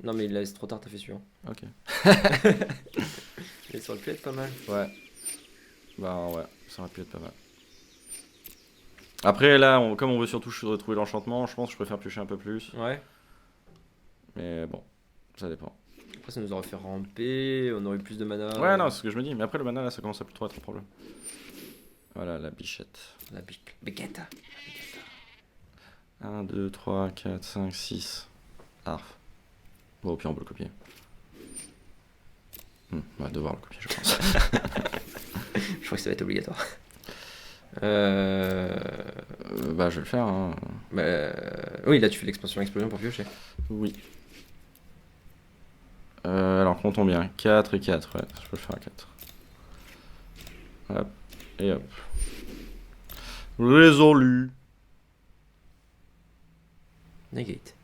[SPEAKER 1] Non mais là c'est trop tard, t'as fait suivant.
[SPEAKER 2] Ok.
[SPEAKER 1] Mais ça aurait pu être pas mal.
[SPEAKER 2] Ouais. Bah ouais, ça aurait pu être pas mal. Après là, comme on veut surtout retrouver l'enchantement, je pense que je préfère piocher un peu plus.
[SPEAKER 1] Ouais.
[SPEAKER 2] Mais bon, ça dépend.
[SPEAKER 1] Après ça nous aurait fait ramper, on aurait eu plus de mana.
[SPEAKER 2] Ouais, non, c'est ce que je me dis. Mais après le mana là, ça commence à plus trop être un problème. Voilà, la bichette.
[SPEAKER 1] La biquette.
[SPEAKER 2] 1, 2, 3, 4, 5, 6. Arf. Bon, au pire, on peut le copier. On va devoir le copier, je pense.
[SPEAKER 1] Je crois que ça va être obligatoire.
[SPEAKER 2] Bah, je vais le faire. Hein.
[SPEAKER 1] Oui, là tu fais l'expansion explosion pour piocher.
[SPEAKER 2] Oui. Alors, comptons bien. 4 et 4, ouais, je peux le faire à 4. Hop, et hop. Résolu.
[SPEAKER 1] Negate.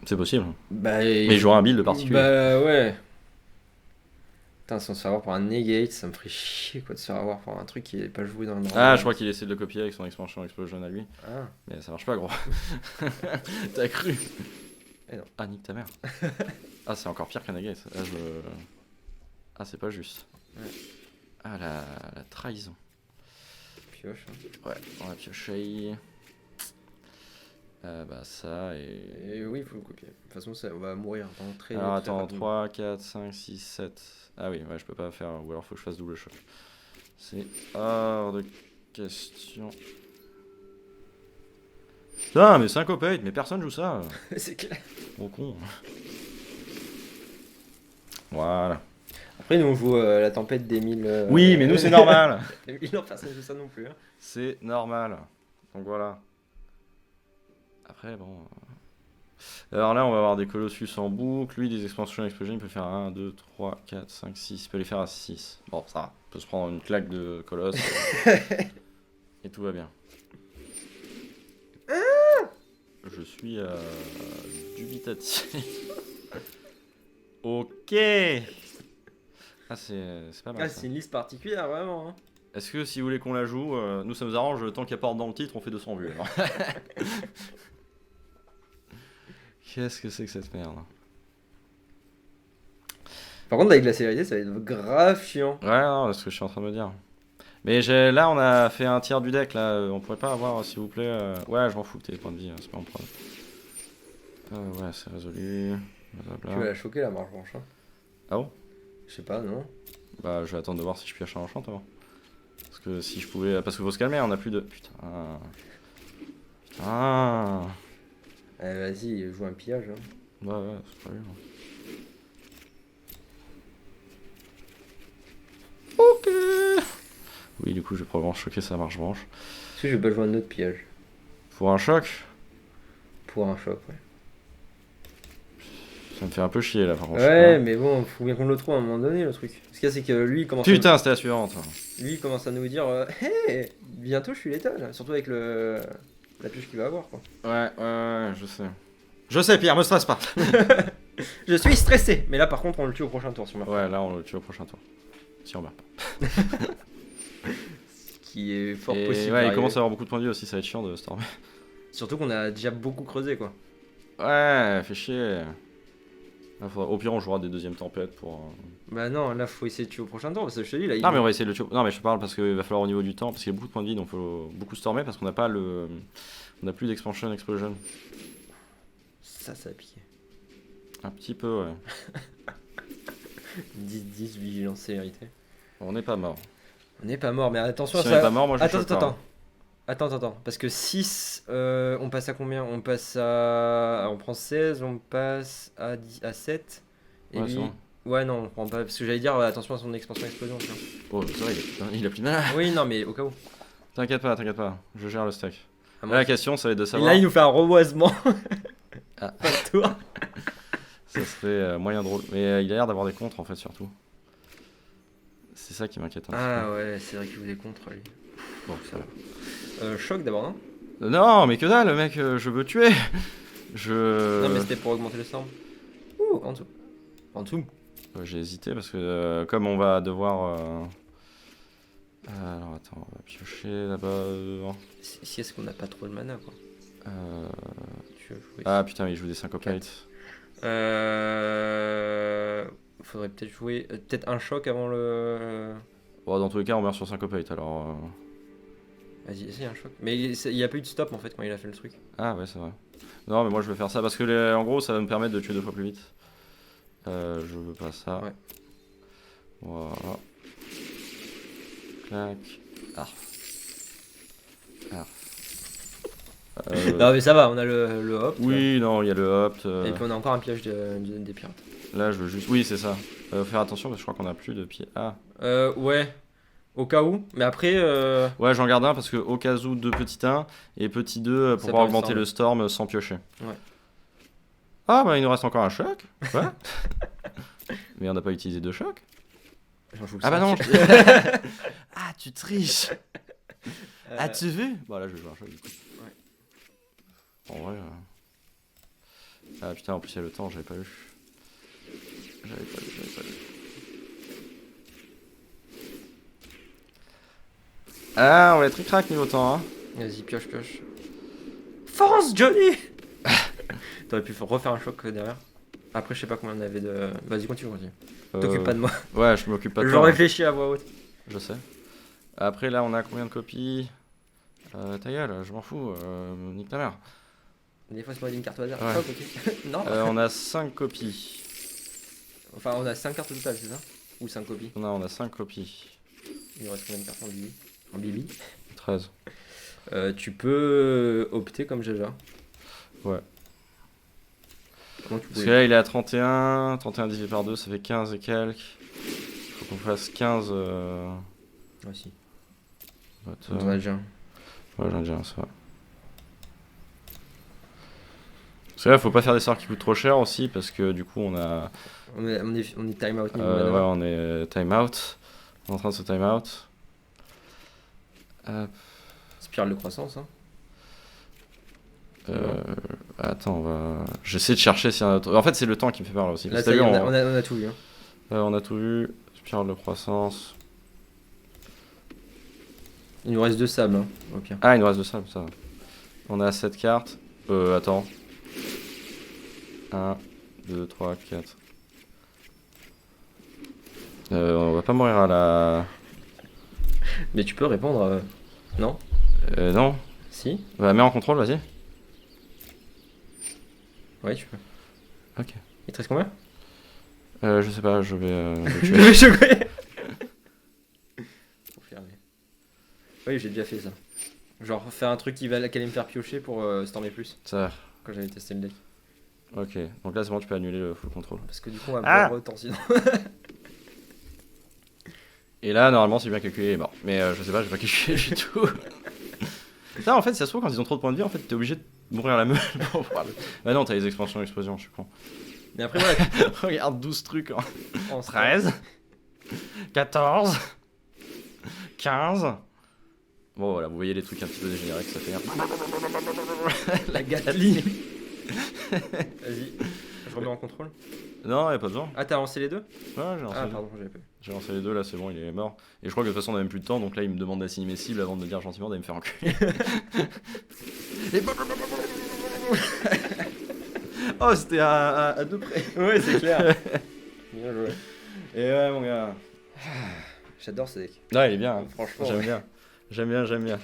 [SPEAKER 2] C'est possible.
[SPEAKER 1] Bah,
[SPEAKER 2] Mais il jouera un build particulier.
[SPEAKER 1] Bah ouais. Putain, si on se fait avoir pour un negate, ça me ferait chier quoi de se faire avoir pour un truc qui est pas joué dans le drama.
[SPEAKER 2] Ah, je crois qu'il essaie de le copier avec son expansion explosion à lui.
[SPEAKER 1] Ah.
[SPEAKER 2] Mais ça marche pas, gros. T'as cru?
[SPEAKER 1] Eh non.
[SPEAKER 2] Ah, nique ta mère. Ah, c'est encore pire qu'un negate. Là, Ah, c'est pas juste.
[SPEAKER 1] Ouais.
[SPEAKER 2] Ah, la trahison.
[SPEAKER 1] Pioche. Hein.
[SPEAKER 2] Ouais, on va piocher. Bah, ça et.
[SPEAKER 1] Et oui, il faut le copier. De toute façon, ça, on va mourir dans très.
[SPEAKER 2] Alors,
[SPEAKER 1] très
[SPEAKER 2] attends,
[SPEAKER 1] rapidement.
[SPEAKER 2] 3, 4, 5, 6, 7. Ah, oui, ouais, je peux pas faire. Ou alors, faut que je fasse double choc. C'est hors de question. Putain, mais Syncopate, mais personne joue ça.
[SPEAKER 1] C'est clair.
[SPEAKER 2] Gros con. Voilà.
[SPEAKER 1] Après, nous on joue la tempête des 1000.
[SPEAKER 2] Oui, mais nous, c'est normal.
[SPEAKER 1] Des 1000 ans, personne joue ça non plus. Hein.
[SPEAKER 2] C'est normal. Donc voilà. Après, bon. Alors là, on va avoir des Colossus en boucle. Lui, des expansions explosion, il peut faire 1, 2, 3, 4, 5, 6. Il peut les faire à 6. Bon, ça va. Il peut se prendre une claque de colosse. Et tout va bien. Je suis dubitatif. Ok. Ah, c'est pas mal.
[SPEAKER 1] Ah,
[SPEAKER 2] Ça.
[SPEAKER 1] c'est une liste particulière, vraiment. Hein.
[SPEAKER 2] Est-ce que si vous voulez qu'on la joue, nous ça nous arrange, tant qu'il n'y a pas dans le titre, on fait 200 vues. Alors. Qu'est-ce que c'est que cette merde?
[SPEAKER 1] Par contre, avec la série D, ça va être grave chiant.
[SPEAKER 2] Ouais, non, c'est ce que je suis en train de me dire. Mais là, on a fait un tiers du deck, là. On pourrait pas avoir, s'il vous plaît. Ouais, je m'en fous que t'aies des points de vie, hein, c'est pas mon problème. Ouais, c'est résolu. Blablabla.
[SPEAKER 1] Tu vas la choquer la marche blanche. Hein.
[SPEAKER 2] Ah bon?
[SPEAKER 1] Je sais pas, non.
[SPEAKER 2] Bah, je vais attendre de voir si je pioche un enchantement. Parce que si je pouvais. Parce qu'il faut se calmer, on a plus de. Putain. Putain.
[SPEAKER 1] Vas-y, joue un pillage. Hein.
[SPEAKER 2] Ouais, c'est pas lui. Ok. Oui, du coup, je vais probablement choquer sa marche blanche.
[SPEAKER 1] Est-ce que je vais pas jouer un autre pillage?
[SPEAKER 2] Pour un choc,
[SPEAKER 1] Pour un choc, ouais.
[SPEAKER 2] ça me fait un peu chier là, par contre.
[SPEAKER 1] Ouais, mais bon, faut bien qu'on le trouve à un moment donné, le truc. Ce qu'il y a, c'est que lui, il commence
[SPEAKER 2] Putain, c'était la suivante.
[SPEAKER 1] lui, il commence à nous dire hey, bientôt je suis létal. Surtout avec la pioche qu'il va avoir, quoi.
[SPEAKER 2] Ouais, je sais. Je sais, Pierre, me stresse pas.
[SPEAKER 1] Je suis stressé. Mais là, par contre, on le tue au prochain tour, si on meurt.
[SPEAKER 2] Ouais, là, on le tue au prochain tour. Si on meurt pas.
[SPEAKER 1] Ce qui est fort
[SPEAKER 2] Et
[SPEAKER 1] possible.
[SPEAKER 2] ouais, il
[SPEAKER 1] d'arriver.
[SPEAKER 2] commence à avoir beaucoup de points de vie aussi, ça va être chiant de stormer.
[SPEAKER 1] Surtout qu'on a déjà beaucoup creusé, quoi.
[SPEAKER 2] Ouais, fait chier. Là, au pire, on jouera des deuxièmes tempêtes pour.
[SPEAKER 1] Bah non, là, faut essayer de tuer au prochain tour. Parce que je te dis, là,
[SPEAKER 2] Non, mais on va essayer de le tuer. Non, mais je te parle parce qu'il va falloir au niveau du temps, parce qu'il y a beaucoup de points de vie, donc faut beaucoup stormer parce qu'on n'a pas le. On n'a plus d'expansion explosion.
[SPEAKER 1] Ça a piqué.
[SPEAKER 2] Un petit peu, ouais.
[SPEAKER 1] 10-10, vigilance, célérité.
[SPEAKER 2] On n'est pas mort.
[SPEAKER 1] On n'est pas mort, mais attention
[SPEAKER 2] Si
[SPEAKER 1] à
[SPEAKER 2] on n'est
[SPEAKER 1] ça.
[SPEAKER 2] pas mort, moi je
[SPEAKER 1] Attends,
[SPEAKER 2] choque pas,
[SPEAKER 1] attends,
[SPEAKER 2] hein.
[SPEAKER 1] attends. Parce que 6, on passe à combien? On passe à. On prend 16, on passe à, 10, à 7. Et
[SPEAKER 2] Ouais, c'est
[SPEAKER 1] lui.
[SPEAKER 2] bon.
[SPEAKER 1] Ouais, non, on prend pas. Parce que j'allais dire, attention à son expansion explosion. Tu vois.
[SPEAKER 2] Oh, c'est vrai, il a plus de mana.
[SPEAKER 1] Oui, non, mais au cas où.
[SPEAKER 2] T'inquiète pas. Je gère le stack.
[SPEAKER 1] À
[SPEAKER 2] Là,
[SPEAKER 1] moins
[SPEAKER 2] la
[SPEAKER 1] que-
[SPEAKER 2] question, ça va être de
[SPEAKER 1] Et
[SPEAKER 2] savoir.
[SPEAKER 1] là, il nous fait un reboisement.
[SPEAKER 2] Ah.
[SPEAKER 1] Pas le tour.
[SPEAKER 2] Ça serait moyen drôle. Mais il a l'air d'avoir des contres en fait, surtout. C'est ça qui m'inquiète un petit
[SPEAKER 1] Ah ouais, c'est vrai qu'il vous est contre lui.
[SPEAKER 2] peu. Bon, ça va.
[SPEAKER 1] Choc d'abord, non?
[SPEAKER 2] Non, mais que dalle, mec, je veux tuer.
[SPEAKER 1] Non, mais c'était pour augmenter le storm. Ouh, en dessous. En dessous.
[SPEAKER 2] J'ai hésité parce que comme on va devoir. Alors attends, on va piocher là-bas.
[SPEAKER 1] Si est-ce qu'on n'a pas trop de mana, quoi. Tu veux jouer
[SPEAKER 2] Ah putain, il joue des syncopates.
[SPEAKER 1] Faudrait peut-être jouer. Peut-être un choc avant le.
[SPEAKER 2] Bon, dans tous les cas, on meurt sur syncopate alors.
[SPEAKER 1] Vas-y, essaye un choc. Mais il y a pas eu de stop en fait quand il a fait le truc.
[SPEAKER 2] Ah ouais, c'est vrai. Non, mais moi je vais faire ça parce que en gros, ça va me permettre de tuer 2 fois plus vite. Je veux pas ça.
[SPEAKER 1] Ouais.
[SPEAKER 2] Voilà. Clac. Arf.
[SPEAKER 1] Non, mais ça va, on a le hop.
[SPEAKER 2] Oui, non, il y a le opt.
[SPEAKER 1] Et puis on a encore un piège des pirates.
[SPEAKER 2] Là, je veux juste. Oui, c'est ça. Faire attention parce que je crois qu'on a plus de pieds. Ah.
[SPEAKER 1] Ouais, au cas où. Mais après.
[SPEAKER 2] Ouais, j'en garde un parce que au cas où, 2 petits 1 et petit 2 pour
[SPEAKER 1] Ça
[SPEAKER 2] pouvoir
[SPEAKER 1] peut le
[SPEAKER 2] augmenter
[SPEAKER 1] storm.
[SPEAKER 2] le storm sans piocher.
[SPEAKER 1] Ouais.
[SPEAKER 2] Ah, bah il nous reste encore un choc. Ouais. Mais on n'a pas utilisé 2 chocs.
[SPEAKER 1] J'en joue le
[SPEAKER 2] Ah bah non.
[SPEAKER 1] cinq.
[SPEAKER 2] Ah, tu triches. As-tu vu? Bon, là, je vais jouer un choc du coup.
[SPEAKER 1] Ouais.
[SPEAKER 2] En vrai. Ah putain, en plus, il y a le temps, j'avais pas lu. J'avais pas lu. Ah, on va être ric-rac niveau temps, hein.
[SPEAKER 1] Vas-y, pioche. Fonce, Johnny. T'aurais pu refaire un choc derrière. Après, je sais pas combien on avait de. Vas-y, continue. T'occupes pas de moi.
[SPEAKER 2] Ouais, je m'occupe pas de
[SPEAKER 1] Je
[SPEAKER 2] toi.
[SPEAKER 1] réfléchis à voix haute.
[SPEAKER 2] Je sais. Après, là, on a combien de copies? Ta gueule, je m'en fous. Nique ta mère.
[SPEAKER 1] Des fois, c'est pas une carte au hasard.
[SPEAKER 2] Ouais.
[SPEAKER 1] Choc, ok. Non.
[SPEAKER 2] On a 5 copies.
[SPEAKER 1] Enfin, on a 5 cartes au total, c'est ça? Ou 5 copies?
[SPEAKER 2] Non, on a 5 copies.
[SPEAKER 1] Il nous reste combien de cartes en Bibi? En Bibi
[SPEAKER 2] 13.
[SPEAKER 1] Tu peux opter comme Jaja.
[SPEAKER 2] Ouais.
[SPEAKER 1] Comment tu
[SPEAKER 2] Parce
[SPEAKER 1] peux.
[SPEAKER 2] que là, il est à 31. 31 divisé par 2, ça fait 15 et quelques. Faut qu'on fasse 15.
[SPEAKER 1] Ah, si.
[SPEAKER 2] Vote,
[SPEAKER 1] On en a déjà un.
[SPEAKER 2] Ouais, j'en dirais ça. Parce que là, faut pas faire des sorts qui coûtent trop cher aussi, parce que du coup, on a.
[SPEAKER 1] On est time out niveau
[SPEAKER 2] Ouais,
[SPEAKER 1] mana.
[SPEAKER 2] on est time out. On est en train de se time out.
[SPEAKER 1] Spirale de croissance. Hein.
[SPEAKER 2] Attends, on va. J'essaie de chercher s'il y a un autre. En fait, c'est le temps qui me fait peur là aussi.
[SPEAKER 1] Là,
[SPEAKER 2] Parce
[SPEAKER 1] ça
[SPEAKER 2] que
[SPEAKER 1] y est,
[SPEAKER 2] t'as vu,
[SPEAKER 1] on a tout vu. Hein.
[SPEAKER 2] on a tout vu. Spirale de croissance.
[SPEAKER 1] Il nous reste 2 sables, hein, au pire.
[SPEAKER 2] Ah, il nous reste de ça, ça va. On a 7 cartes. Attends. 1, 2, 3, 4. On va pas mourir à la.
[SPEAKER 1] Mais tu peux répondre. Non?
[SPEAKER 2] Non.
[SPEAKER 1] Si?
[SPEAKER 2] Bah, mets en contrôle, vas-y.
[SPEAKER 1] Ouais, tu peux.
[SPEAKER 2] Ok.
[SPEAKER 1] Il te reste combien?
[SPEAKER 2] Je sais pas, je vais le tuer.
[SPEAKER 1] Je connais. Faut fermer. Oui, j'ai déjà fait ça. Genre faire un truc qui allait me faire piocher pour stormer plus
[SPEAKER 2] Ça.
[SPEAKER 1] quand j'avais testé le deck.
[SPEAKER 2] Ok. Donc là, c'est bon, tu peux annuler le full control.
[SPEAKER 1] Parce que du coup, on va
[SPEAKER 2] Ah
[SPEAKER 1] perdre autant sinon.
[SPEAKER 2] Et là, normalement, c'est bien calculé, il est mort. Mais je sais pas, j'ai pas calculé du tout. Ça, en fait, ça se trouve, quand ils ont trop de points de vie, en fait, t'es obligé de mourir à la meule. Bah non, t'as les expansions explosion, je suis con.
[SPEAKER 1] Mais après, voilà.
[SPEAKER 2] Regarde, 12 trucs en
[SPEAKER 1] En
[SPEAKER 2] 13, 14, 15. Bon, voilà, vous voyez les trucs un petit peu dégénérés que ça fait.
[SPEAKER 1] La Gatling. Vas-y. Je remets en contrôle.
[SPEAKER 2] Non, y'a pas besoin.
[SPEAKER 1] Ah, t'as lancé les deux?
[SPEAKER 2] Ouais, j'ai lancé,
[SPEAKER 1] Ah,
[SPEAKER 2] les deux.
[SPEAKER 1] pardon, j'avais pas vu.
[SPEAKER 2] J'ai lancé les deux, là, c'est bon, il est mort. Et je crois que de toute façon, on a même plus de temps, donc là, il me demande d'assigner mes cibles avant de me dire gentiment d'aller me faire enculer. Et oh, c'était à deux près.
[SPEAKER 1] Ouais, c'est clair. Bien joué.
[SPEAKER 2] Et ouais, mon gars.
[SPEAKER 1] J'adore ce deck.
[SPEAKER 2] Non, il est bien, hein.
[SPEAKER 1] Franchement,
[SPEAKER 2] J'aime
[SPEAKER 1] ouais.
[SPEAKER 2] bien. J'aime bien.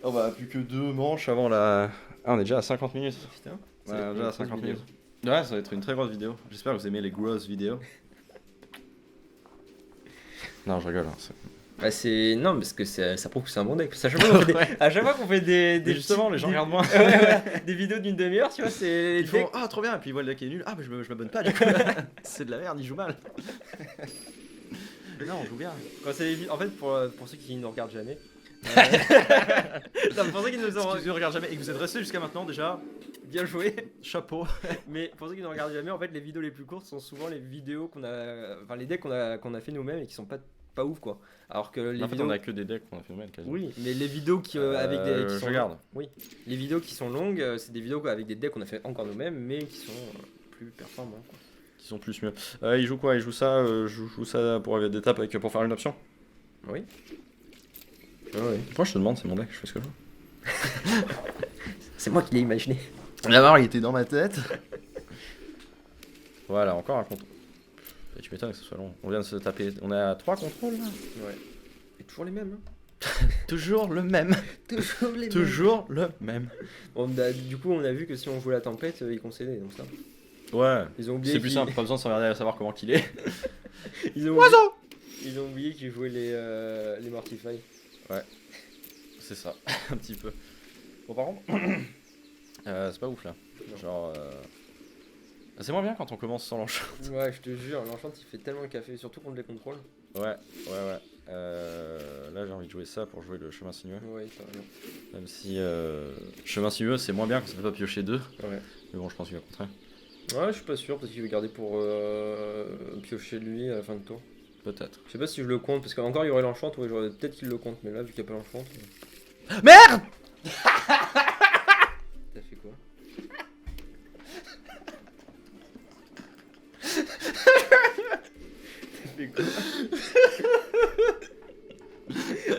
[SPEAKER 2] Oh bah, plus que 2 manches avant la. Ah, on est déjà à 50 minutes.
[SPEAKER 1] Putain.
[SPEAKER 2] Ouais, on est déjà à 50 minutes. Ouais, ça va être une très grosse vidéo. J'espère que vous aimez les grosses vidéos. Non, je rigole. Hein,
[SPEAKER 1] Bah c'est... Non, parce que ça prouve que c'est un bon deck. À chaque fois qu'on fait des,
[SPEAKER 2] Ouais.
[SPEAKER 1] à chaque fois qu'on fait
[SPEAKER 2] Mais justement, les gens regardent moins.
[SPEAKER 1] Ouais, ouais, des vidéos d'une demi-heure, tu vois, c'est...
[SPEAKER 2] Ils font ah trop bien, et puis ils voient le deck qui est nul. Ah, mais je m'abonne pas du coup. C'est de la merde, ils jouent mal. Non, on joue bien.
[SPEAKER 1] Quand c'est des en fait, pour ceux qui ne regardent jamais... non, pour ceux qui nous ont...
[SPEAKER 2] Si vous ne regardez jamais et que vous êtes resté jusqu'à maintenant, déjà,
[SPEAKER 1] Bien joué.
[SPEAKER 2] chapeau.
[SPEAKER 1] Mais pour ceux qui ne regardent jamais, en fait, les vidéos les plus courtes sont souvent les vidéos qu'on a... Enfin, les decks qu'on a fait nous-mêmes et qui sont pas ouf, quoi. Alors que les
[SPEAKER 2] En fait,
[SPEAKER 1] vidéos...
[SPEAKER 2] on a que des decks qu'on a fait nous-mêmes quasiment.
[SPEAKER 1] Oui, mais les vidéos qui, avec des... qui
[SPEAKER 2] je
[SPEAKER 1] sont
[SPEAKER 2] regarde.
[SPEAKER 1] Oui, les vidéos qui sont longues, c'est des vidéos avec des decks qu'on a fait encore nous-mêmes, mais qui sont plus performants, quoi.
[SPEAKER 2] Qui sont plus mieux. Il joue quoi? Il joue ça, je joue ça pour des tapes pour faire une option.
[SPEAKER 1] Oui. Oui.
[SPEAKER 2] Pourquoi je te demande, c'est mon deck, je fais ce que je veux.
[SPEAKER 1] C'est moi qui l'ai imaginé.
[SPEAKER 2] D'abord, il était dans ma tête. Voilà, encore un contrôle. Et tu m'étonnes que ce soit long. On vient de se taper. On a 3 contrôles là.
[SPEAKER 1] Ouais. Et toujours les mêmes, hein.
[SPEAKER 2] Toujours le même.
[SPEAKER 1] Toujours les mêmes.
[SPEAKER 2] Toujours le même.
[SPEAKER 1] Du coup, on a vu que si on jouait la tempête, ils concédaient, donc ça.
[SPEAKER 2] Ouais.
[SPEAKER 1] Ils ont oublié
[SPEAKER 2] C'est plus simple, pas besoin de s'emmerder à savoir comment qu'il est.
[SPEAKER 1] Ils ont
[SPEAKER 2] Oiseau.
[SPEAKER 1] Ils ont oublié qu'ils jouaient les Mortify.
[SPEAKER 2] C'est ça, un petit peu. Bon, par contre, c'est pas ouf là.
[SPEAKER 1] Non.
[SPEAKER 2] Genre. C'est moins bien quand on commence sans l'enchant.
[SPEAKER 1] Ouais, je te jure, l'enchant il fait tellement le café, surtout contre les contrôles.
[SPEAKER 2] Ouais. Là, j'ai envie de jouer ça pour jouer le chemin sinueux.
[SPEAKER 1] Ouais, t'as raison.
[SPEAKER 2] Même si chemin sinueux, c'est moins bien quand ça fait pas piocher 2.
[SPEAKER 1] Ouais.
[SPEAKER 2] Mais bon, je pense qu'il va contraire.
[SPEAKER 1] Ouais, je suis pas sûr, parce qu'il veut garder pour piocher lui à la fin de tour.
[SPEAKER 2] Peut-être.
[SPEAKER 1] Je sais pas si je le compte, parce qu'encore il y aurait l'enchant, ouais, peut-être qu'il le compte, mais là, vu qu'il n'y a pas l'enchant.
[SPEAKER 2] Merde.
[SPEAKER 1] T'as fait quoi? T'as fait quoi?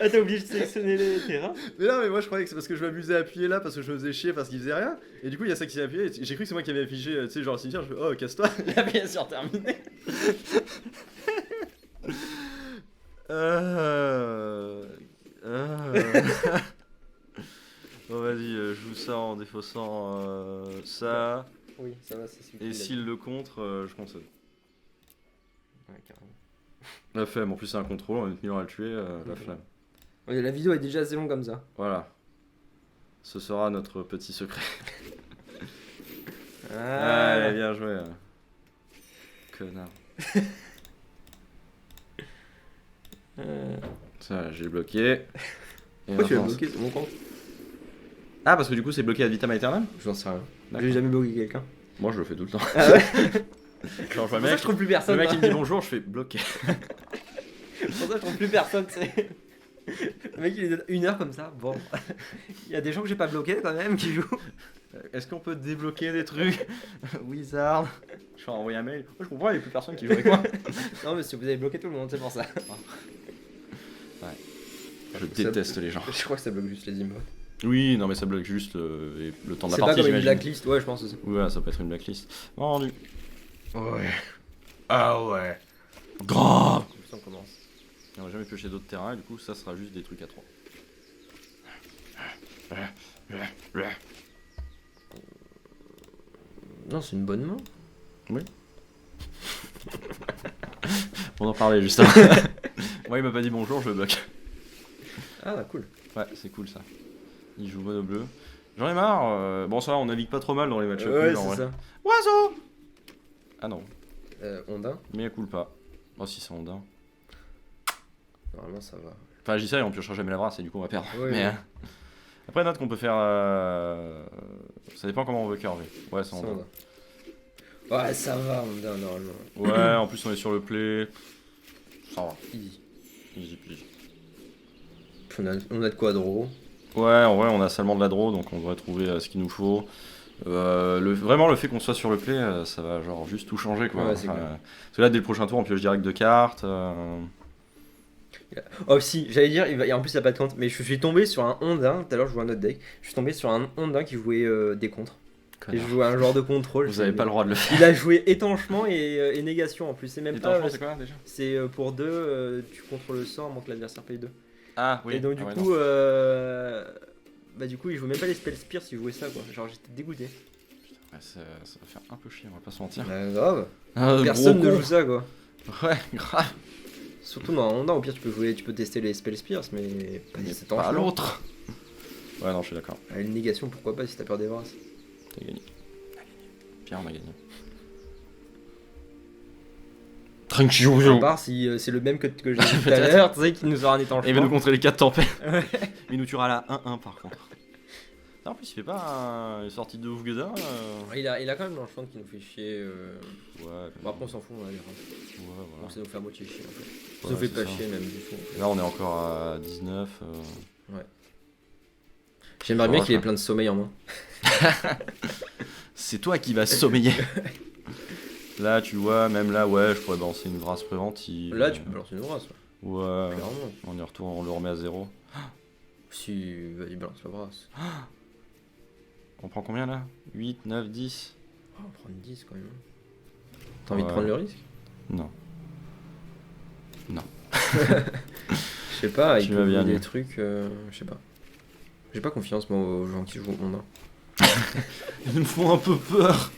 [SPEAKER 1] Ah, t'as oublié de sélectionner les terrains?
[SPEAKER 2] Mais non, mais moi je croyais que c'est parce que je m'amusais à appuyer là parce que je me faisais chier parce qu'il faisait rien. Et du coup, il y a ça qui s'est appuyé. Et j'ai cru que c'est moi qui avais affiché, tu sais, genre le cimetière. Je fais oh, casse-toi.
[SPEAKER 1] La bien sûr terminé.
[SPEAKER 2] Bon, vas-y, joue ça en défaussant ça.
[SPEAKER 1] Oui, ça va, c'est celui
[SPEAKER 2] Et
[SPEAKER 1] qui
[SPEAKER 2] s'il le contre, je concède.
[SPEAKER 1] l'a. Ouais, carrément.
[SPEAKER 2] La flemme, en plus c'est un contrôle, on est millions à le tuer, la flemme.
[SPEAKER 1] Ouais, la vidéo est déjà assez longue comme ça.
[SPEAKER 2] Voilà. Ce sera notre petit secret.
[SPEAKER 1] Ah,
[SPEAKER 2] Allez, bien joué. Connard. Ça, j'ai bloqué. Et
[SPEAKER 1] Pourquoi tu l'as
[SPEAKER 2] maintenant,
[SPEAKER 1] bloqué, c'est mon compte?
[SPEAKER 2] Ah, parce que du coup c'est bloqué ad vitam aeternam.
[SPEAKER 1] J'en sais rien.
[SPEAKER 2] D'accord.
[SPEAKER 1] J'ai jamais bloqué quelqu'un.
[SPEAKER 2] Moi je le fais tout le temps.
[SPEAKER 1] Ah ouais?
[SPEAKER 2] Genre, je vois
[SPEAKER 1] Pour
[SPEAKER 2] le
[SPEAKER 1] ça
[SPEAKER 2] mec,
[SPEAKER 1] je trouve plus
[SPEAKER 2] le
[SPEAKER 1] personne.
[SPEAKER 2] mec il
[SPEAKER 1] hein.
[SPEAKER 2] me dit bonjour, je fais bloqué.
[SPEAKER 1] Pour ça je trouve plus personne, c'est. Le mec il est 1 heure comme ça. Bon. Il y a des gens que j'ai pas bloqués quand même qui jouent.
[SPEAKER 2] Est-ce qu'on peut débloquer des trucs? Wizard. Je vais envoyer un mail. Moi je comprends, il n'y a plus personne qui joue avec moi.
[SPEAKER 1] Non, mais si vous avez bloqué tout le monde, c'est pour ça.
[SPEAKER 2] Je déteste les gens.
[SPEAKER 1] Je crois que ça bloque juste les emotes.
[SPEAKER 2] Oui, non mais ça bloque juste le temps de la
[SPEAKER 1] C'est pas
[SPEAKER 2] partie,
[SPEAKER 1] comme une
[SPEAKER 2] j'imagine.
[SPEAKER 1] blacklist, ouais, je pense aussi.
[SPEAKER 2] Ouais, ça peut être une blacklist. Vendu.
[SPEAKER 1] Ouais.
[SPEAKER 2] Ah ouais. Grave.
[SPEAKER 1] On commence.
[SPEAKER 2] On va jamais piocher d'autres terrains et du coup ça sera juste des trucs à 3.
[SPEAKER 1] Non, c'est une bonne main.
[SPEAKER 2] On en parlait juste avant. Moi il m'a pas dit bonjour, je le bloque.
[SPEAKER 1] Ah, cool.
[SPEAKER 2] Ouais, c'est cool ça. Il joue mono bleu. J'en ai marre. Bon ça va, on navigue pas trop mal dans les matchs
[SPEAKER 1] Ouais,
[SPEAKER 2] nuls en
[SPEAKER 1] c'est
[SPEAKER 2] vrai.
[SPEAKER 1] ça.
[SPEAKER 2] Oiseau. Ah non,
[SPEAKER 1] Ondin,
[SPEAKER 2] mais il coule pas. Oh si c'est Ondin.
[SPEAKER 1] normalement ça va.
[SPEAKER 2] Enfin j'y sais, on piochera jamais la brasse et du coup on va perdre.
[SPEAKER 1] Ouais,
[SPEAKER 2] mais
[SPEAKER 1] ouais.
[SPEAKER 2] Après note qu'on peut faire... Ça dépend comment on veut curver. Ouais c'est
[SPEAKER 1] C'est
[SPEAKER 2] Ondin.
[SPEAKER 1] Ondin. Ouais, ça va, Ondin, normalement.
[SPEAKER 2] Ouais, en plus on est sur le play. Ça va.
[SPEAKER 1] Easy.
[SPEAKER 2] Easy peasy.
[SPEAKER 1] On a de quoi draw.
[SPEAKER 2] Ouais, en vrai on a seulement de la draw donc on devrait trouver ce qu'il nous faut. Vraiment le fait qu'on soit sur le play, ça va genre juste tout changer quoi.
[SPEAKER 1] Ouais, c'est clair.
[SPEAKER 2] Parce que là dès le prochain tour on pioche direct de cartes.
[SPEAKER 1] Oh si, j'allais dire, et en plus il a pas de contre, mais je suis tombé sur un Ondin, tout à l'heure je jouais un autre deck, je suis tombé sur un Ondin qui jouait des contres. Et je jouais un genre de contrôle.
[SPEAKER 2] Vous avez pas le droit de le faire.
[SPEAKER 1] Il a joué étanchement et négation en plus, c'est même
[SPEAKER 2] Et
[SPEAKER 1] pas...
[SPEAKER 2] c'est quoi déjà?
[SPEAKER 1] C'est pour 2, tu contrôles le sort, monte l'adversaire paye 2.
[SPEAKER 2] Ah oui.
[SPEAKER 1] Et donc
[SPEAKER 2] Ah ouais,
[SPEAKER 1] coup,
[SPEAKER 2] non.
[SPEAKER 1] bah du coup il jouait même pas les spell spears s'il jouait ça quoi, genre j'étais dégoûté.
[SPEAKER 2] Ouais, ça va faire un peu chier, on va pas se mentir.
[SPEAKER 1] Bah, grave.
[SPEAKER 2] Ah,
[SPEAKER 1] Personne
[SPEAKER 2] gros
[SPEAKER 1] ne
[SPEAKER 2] con.
[SPEAKER 1] joue ça, quoi.
[SPEAKER 2] Ouais, grave.
[SPEAKER 1] Surtout dans Honda, au pire, tu peux tester les Spell Spears, mais pas
[SPEAKER 2] Mais
[SPEAKER 1] 17 ans.
[SPEAKER 2] pas l'autre. Ouais, non, je suis d'accord.
[SPEAKER 1] Une négation, pourquoi pas, si t'as peur des Vras.
[SPEAKER 2] T'as gagné. Pierre, on a gagné. Tranquille.
[SPEAKER 1] À part si c'est le même que j'ai dit tout à l'heure, tu sais, qui nous aura un étanchement.
[SPEAKER 2] Et il va nous contrer les 4 tempêtes.
[SPEAKER 1] Ouais.
[SPEAKER 2] Mais il nous tuera à la 1-1 par contre. Non, en plus, il fait pas une sortie de ouf Godin.
[SPEAKER 1] Il a quand même l'enchant qui nous fait chier.
[SPEAKER 2] Ouais,
[SPEAKER 1] Bon, après, on s'en fout, on a les Vras.
[SPEAKER 2] ouais,
[SPEAKER 1] Bon,
[SPEAKER 2] voilà.
[SPEAKER 1] ça nous fait à moitié chier en fait. Ça
[SPEAKER 2] Ouais,
[SPEAKER 1] nous fait
[SPEAKER 2] c'est
[SPEAKER 1] pas
[SPEAKER 2] ça.
[SPEAKER 1] chier même du tout. En fait.
[SPEAKER 2] Là, on est encore à 19.
[SPEAKER 1] J'aimerais bien
[SPEAKER 2] Ouais,
[SPEAKER 1] qu'il ait
[SPEAKER 2] ça.
[SPEAKER 1] plein de sommeil en moins.
[SPEAKER 2] C'est toi qui vas sommeiller. Là, tu vois, même là, ouais, je pourrais balancer une Vras préventive.
[SPEAKER 1] Là, tu peux balancer une Vras, ouais.
[SPEAKER 2] Ouais,
[SPEAKER 1] Clairement.
[SPEAKER 2] on y retourne, on le remet à 0.
[SPEAKER 1] Si, vas-y, balance la Vras.
[SPEAKER 2] On prend combien là 8, 9, 10
[SPEAKER 1] Oh, on prend une 10 quand même. T'as envie de
[SPEAKER 2] Ouais.
[SPEAKER 1] prendre le risque?
[SPEAKER 2] Non.
[SPEAKER 1] Je sais pas,
[SPEAKER 2] Tu
[SPEAKER 1] il
[SPEAKER 2] vas
[SPEAKER 1] peut
[SPEAKER 2] bien
[SPEAKER 1] jouer
[SPEAKER 2] mieux.
[SPEAKER 1] des trucs, je sais pas. J'ai pas confiance moi aux gens qui jouent au Honda.
[SPEAKER 2] Ils me font un peu peur.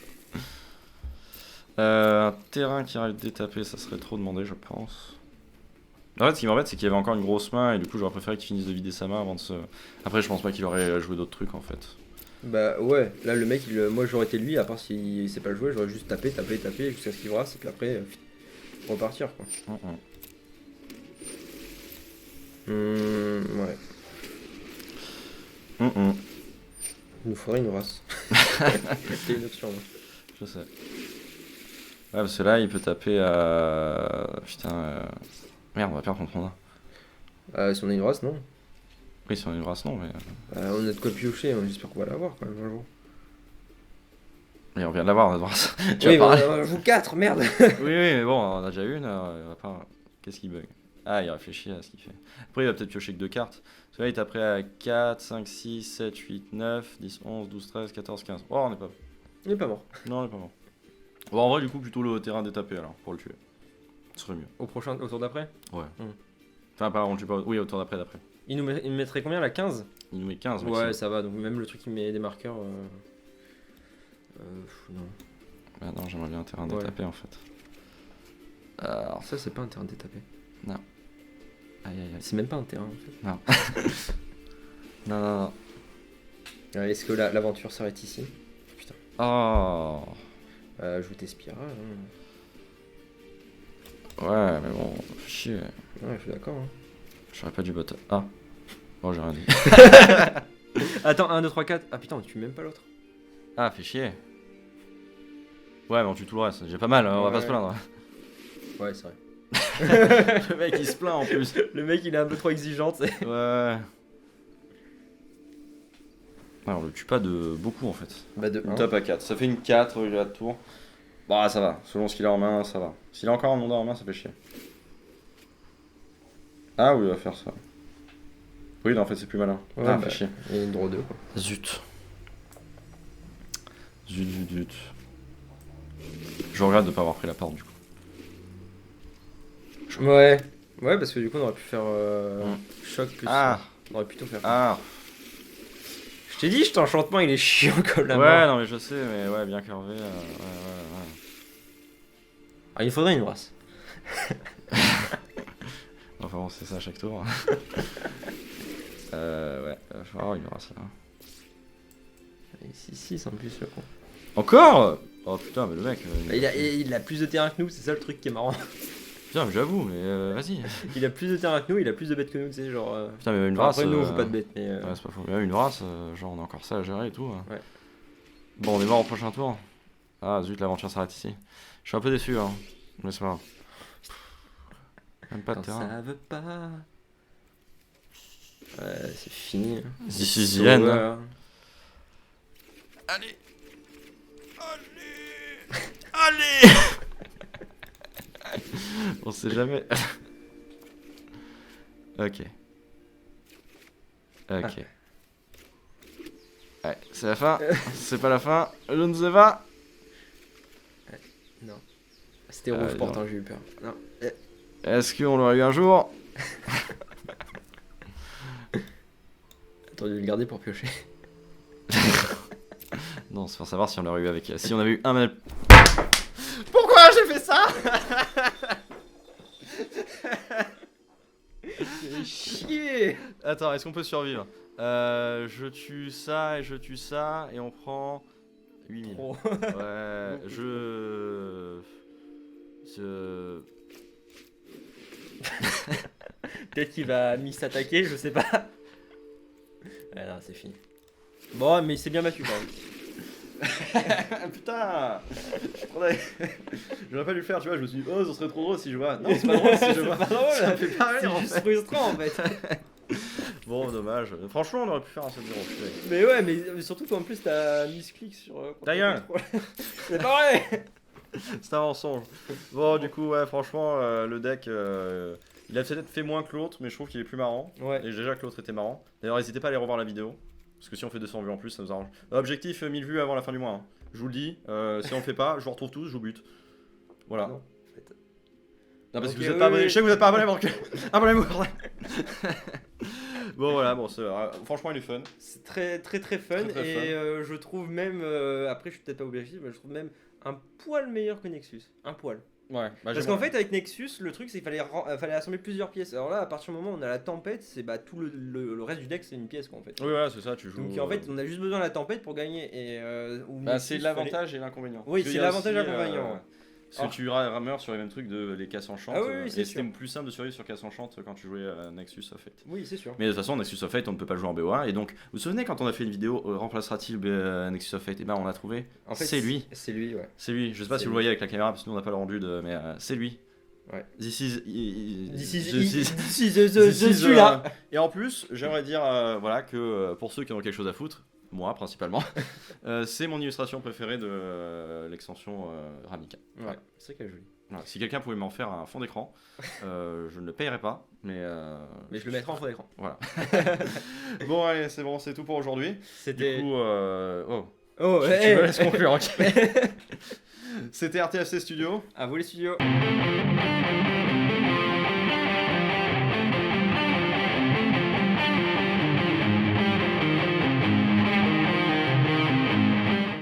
[SPEAKER 2] Un terrain qui arrive détapé, ça serait trop demandé, je pense. En fait, ce qui m'embête, c'est qu'il y avait encore une grosse main et du coup, j'aurais préféré qu'il finisse de vider sa main avant de se. Après, je pense pas qu'il aurait joué d'autres trucs en fait.
[SPEAKER 1] Bah ouais, là le mec, moi j'aurais été lui, à part s'il sait pas le jouer, j'aurais juste tapé jusqu'à ce qu'il brasse et puis après repartir quoi. Ouais, il nous faudrait une race. C'est une option. Ouais.
[SPEAKER 2] Je sais. Ouais, parce que là, il peut taper à. Putain. Merde, on va perdre contre Honda.
[SPEAKER 1] Si on a une race, non.
[SPEAKER 2] Oui, si on a une race, non, mais.
[SPEAKER 1] On a de quoi piocher, j'espère qu'on va l'avoir quand même un jour.
[SPEAKER 2] Mais on vient de l'avoir, notre race. Tu
[SPEAKER 1] Oui,
[SPEAKER 2] vas parler.
[SPEAKER 1] vous 4, merde.
[SPEAKER 2] Oui, mais bon, on a déjà une. On va pas... Qu'est-ce qui bug? Ah, il réfléchit à ce qu'il fait. Après, il va peut-être piocher que 2 cartes. Parce que là, il taperait à 4, 5, 6, 7, 8, 9, 10, 11, 12, 13, 14, 15. Oh, on est pas.
[SPEAKER 1] Il est pas mort.
[SPEAKER 2] Non, on est pas mort. Bon, en vrai, du coup, plutôt le terrain détapé alors, pour le tuer. Ce serait mieux.
[SPEAKER 1] Au tour d'après.
[SPEAKER 2] Ouais.
[SPEAKER 1] Hmm.
[SPEAKER 2] Enfin, pas, on le tue pas. Oui, au tour d'après.
[SPEAKER 1] Il nous mettrait combien la 15?
[SPEAKER 2] Il nous met 15,
[SPEAKER 1] Ouais,
[SPEAKER 2] maximum.
[SPEAKER 1] ça va, donc même le truc qui met des marqueurs. Non.
[SPEAKER 2] Ah non, j'aimerais bien un terrain
[SPEAKER 1] Ouais.
[SPEAKER 2] détapé en fait. Alors,
[SPEAKER 1] Ça, c'est pas un terrain détapé.
[SPEAKER 2] aïe aïe aïe.
[SPEAKER 1] C'est même pas un terrain en fait.
[SPEAKER 2] Non, non, non.
[SPEAKER 1] Est-ce que l'aventure s'arrête ici? Putain.
[SPEAKER 2] Oh.
[SPEAKER 1] Joue tes spirales.
[SPEAKER 2] Ouais, mais bon, fais chier.
[SPEAKER 1] Ouais, je suis d'accord.
[SPEAKER 2] J'aurais pas dû bot. Ah. Oh, j'ai rien dit.
[SPEAKER 1] Attends, 1, 2, 3, 4. Ah putain, on tue même pas l'autre.
[SPEAKER 2] Ah, fais chier. Ouais, mais on tue tout le reste. J'ai pas mal, on va pas se plaindre.
[SPEAKER 1] Ouais, c'est vrai.
[SPEAKER 2] Le mec il se plaint en plus.
[SPEAKER 1] Le mec, il est un peu trop exigeant, tu sais.
[SPEAKER 2] Ouais. Ouais, on le tue pas de beaucoup en fait.
[SPEAKER 1] Bah, de
[SPEAKER 2] On
[SPEAKER 1] 1.
[SPEAKER 2] tape à 4. Ça fait une 4, il a de tour. Bah, ça va. Selon ce qu'il a en main, ça va. S'il a encore un Honda en main, ça fait chier. Ah oui, il va faire ça. Oui, non, en fait, c'est plus malin.
[SPEAKER 1] Ouais,
[SPEAKER 2] Ah,
[SPEAKER 1] bah,
[SPEAKER 2] fait chier.
[SPEAKER 1] il y a une draw 2 quoi.
[SPEAKER 2] Zut. Zut. Je regrette de pas avoir pris la porte du coup.
[SPEAKER 1] Ouais. Ouais, parce que du coup, on aurait pu faire choc plus.
[SPEAKER 2] Ah.
[SPEAKER 1] On aurait plutôt faire.
[SPEAKER 2] Ah.
[SPEAKER 1] Je t'ai dit, cet enchantement, il est chiant comme la
[SPEAKER 2] Ouais,
[SPEAKER 1] mort.
[SPEAKER 2] non, mais je sais, mais ouais, bien curvé. Ouais.
[SPEAKER 1] Ah, il nous faudrait une race.
[SPEAKER 2] Enfin bon, c'est ça à chaque tour. Ouais, il va falloir une race là.
[SPEAKER 1] Et 6 en plus, le con.
[SPEAKER 2] Encore. Oh putain, mais le mec.
[SPEAKER 1] Il a plus de terrain que nous, c'est ça le truc qui est marrant.
[SPEAKER 2] Putain, mais j'avoue, mais vas-y.
[SPEAKER 1] Il a plus de terrain que nous, il a plus de bêtes que nous, tu sais, genre.
[SPEAKER 2] Putain, mais une
[SPEAKER 1] Enfin,
[SPEAKER 2] race.
[SPEAKER 1] après, nous, on joue pas de bêtes, mais.
[SPEAKER 2] Ouais, c'est pas faux. Mais une race, genre, on a encore ça à gérer et tout.
[SPEAKER 1] Ouais.
[SPEAKER 2] Bon, on est mort au prochain tour. Ah, zut, l'aventure s'arrête ici. Je suis un peu déçu, hein. Mais c'est pas grave. Même pas de
[SPEAKER 1] Quand
[SPEAKER 2] terrain.
[SPEAKER 1] ça veut pas. Ouais, c'est fini.
[SPEAKER 2] This is the end.
[SPEAKER 1] Ouais.
[SPEAKER 2] Allez. Allez. On sait jamais. Ok. Ouais, c'est la fin. C'est pas la fin. Je ne sais pas.
[SPEAKER 1] Non. C'était rouge,
[SPEAKER 2] non.
[SPEAKER 1] pourtant, j'ai eu peur. Non.
[SPEAKER 2] Est-ce qu'on l'aurait eu un jour?
[SPEAKER 1] T'aurais dû le garder pour piocher.
[SPEAKER 2] Non, c'est pour savoir si on l'aurait eu avec. Si on avait eu un manuel. Pourquoi j'ai fait ça?
[SPEAKER 1] Fais chier.
[SPEAKER 2] Attends, est-ce qu'on peut survivre? Je tue ça et je tue ça et on prend 8000.
[SPEAKER 1] Trop.
[SPEAKER 2] Ouais,
[SPEAKER 1] Peut-être qu'il va s'attaquer, je sais pas. Ouais, non, c'est fini. Bon, mais il s'est bien battu quand même.
[SPEAKER 2] Putain. J'aurais pas dû le faire, tu vois, je me suis dit, oh, ce serait trop drôle si je vois. Non, c'est pas drôle si je vois.
[SPEAKER 1] C'est pas drôle,
[SPEAKER 2] Ça me fait pas rire,
[SPEAKER 1] c'est
[SPEAKER 2] en
[SPEAKER 1] juste
[SPEAKER 2] fait.
[SPEAKER 1] frustrant en fait.
[SPEAKER 2] Bon, dommage. Franchement, on aurait pu faire un 7-0. putain.
[SPEAKER 1] Mais ouais, mais surtout qu'en plus t'as misclick sur.
[SPEAKER 2] Ta gueule.
[SPEAKER 1] C'est pas vrai.
[SPEAKER 2] C'est un mensonge. Bon, du coup, ouais, franchement, le deck, il a peut-être fait moins que l'autre, mais je trouve qu'il est plus marrant.
[SPEAKER 1] Ouais.
[SPEAKER 2] Et déjà que l'autre était marrant. D'ailleurs, n'hésitez pas à aller revoir la vidéo. Parce que si on fait 200 vues en plus, ça nous arrange. Objectif 1000 vues avant la fin du mois. Hein. Je vous le dis. Si on le fait pas, je vous retrouve tous, je vous bute. Voilà.
[SPEAKER 1] Non,
[SPEAKER 2] Non,
[SPEAKER 1] en fait.
[SPEAKER 2] parce
[SPEAKER 1] Ok,
[SPEAKER 2] que vous êtes
[SPEAKER 1] oui,
[SPEAKER 2] pas abonné.
[SPEAKER 1] oui.
[SPEAKER 2] Je sais que vous êtes pas abonné, donc abonnez-vous. Bon, voilà, bon, franchement, il est fun.
[SPEAKER 1] C'est très très très fun
[SPEAKER 2] Très, très
[SPEAKER 1] et
[SPEAKER 2] fun.
[SPEAKER 1] je trouve même, après je suis peut-être pas objectif, mais je trouve même un poil meilleur que Nexus. Un poil.
[SPEAKER 2] Ouais, bah,
[SPEAKER 1] Parce qu'en fait avec Nexus, le truc c'est qu'il fallait assembler plusieurs pièces. Alors là, à partir du moment où on a la tempête, c'est bah tout le reste du deck c'est une pièce quoi en fait.
[SPEAKER 2] Oui, voilà, c'est ça, tu joues.
[SPEAKER 1] Donc en fait on a juste besoin de la tempête pour gagner et ou
[SPEAKER 2] Bah,
[SPEAKER 1] Nexus,
[SPEAKER 2] c'est l'avantage et l'inconvénient.
[SPEAKER 1] Oui,
[SPEAKER 2] Parce
[SPEAKER 1] c'est
[SPEAKER 2] qu'il y a
[SPEAKER 1] l'avantage et
[SPEAKER 2] aussi,
[SPEAKER 1] l'inconvénient, ouais.
[SPEAKER 2] Parce que tu rameurs sur les mêmes trucs de les casses enchantes.
[SPEAKER 1] Ah oui, oui, c'est
[SPEAKER 2] et c'était
[SPEAKER 1] sûr.
[SPEAKER 2] plus simple de survivre sur casse enchante quand tu jouais à Nexus of Fate.
[SPEAKER 1] Oui, c'est sûr.
[SPEAKER 2] Mais de toute façon, Nexus of Fate, on ne peut pas le jouer en BO1. Et donc, vous vous souvenez quand on a fait une vidéo remplacera-t-il Nexus of Fate? Et ben, on l'a trouvé.
[SPEAKER 1] En fait,
[SPEAKER 2] c'est lui.
[SPEAKER 1] C'est lui, ouais.
[SPEAKER 2] C'est lui. Je sais pas
[SPEAKER 1] C'est
[SPEAKER 2] si vous le
[SPEAKER 1] lui.
[SPEAKER 2] voyez avec la caméra parce que nous on n'a pas le rendu de. Mais c'est lui.
[SPEAKER 1] Ouais.
[SPEAKER 2] This is.
[SPEAKER 1] Celui-là.
[SPEAKER 2] Et en plus, j'aimerais dire voilà, que pour ceux qui en ont quelque chose à foutre, moi principalement, c'est mon illustration préférée de l'extension Ravnica.
[SPEAKER 1] Ouais, c'est qu'elle est jolie.
[SPEAKER 2] Voilà, si quelqu'un pouvait m'en faire un fond d'écran, je ne le payerais pas, mais
[SPEAKER 1] Mais je le mettrai en fond d'écran.
[SPEAKER 2] voilà. Bon, allez, c'est bon, c'est tout pour aujourd'hui. Du
[SPEAKER 1] C'était.
[SPEAKER 2] coup, oh,
[SPEAKER 1] Oh,
[SPEAKER 2] tu me laisses conclure, ok. C'était RTFC Studio.
[SPEAKER 1] À vous les studios.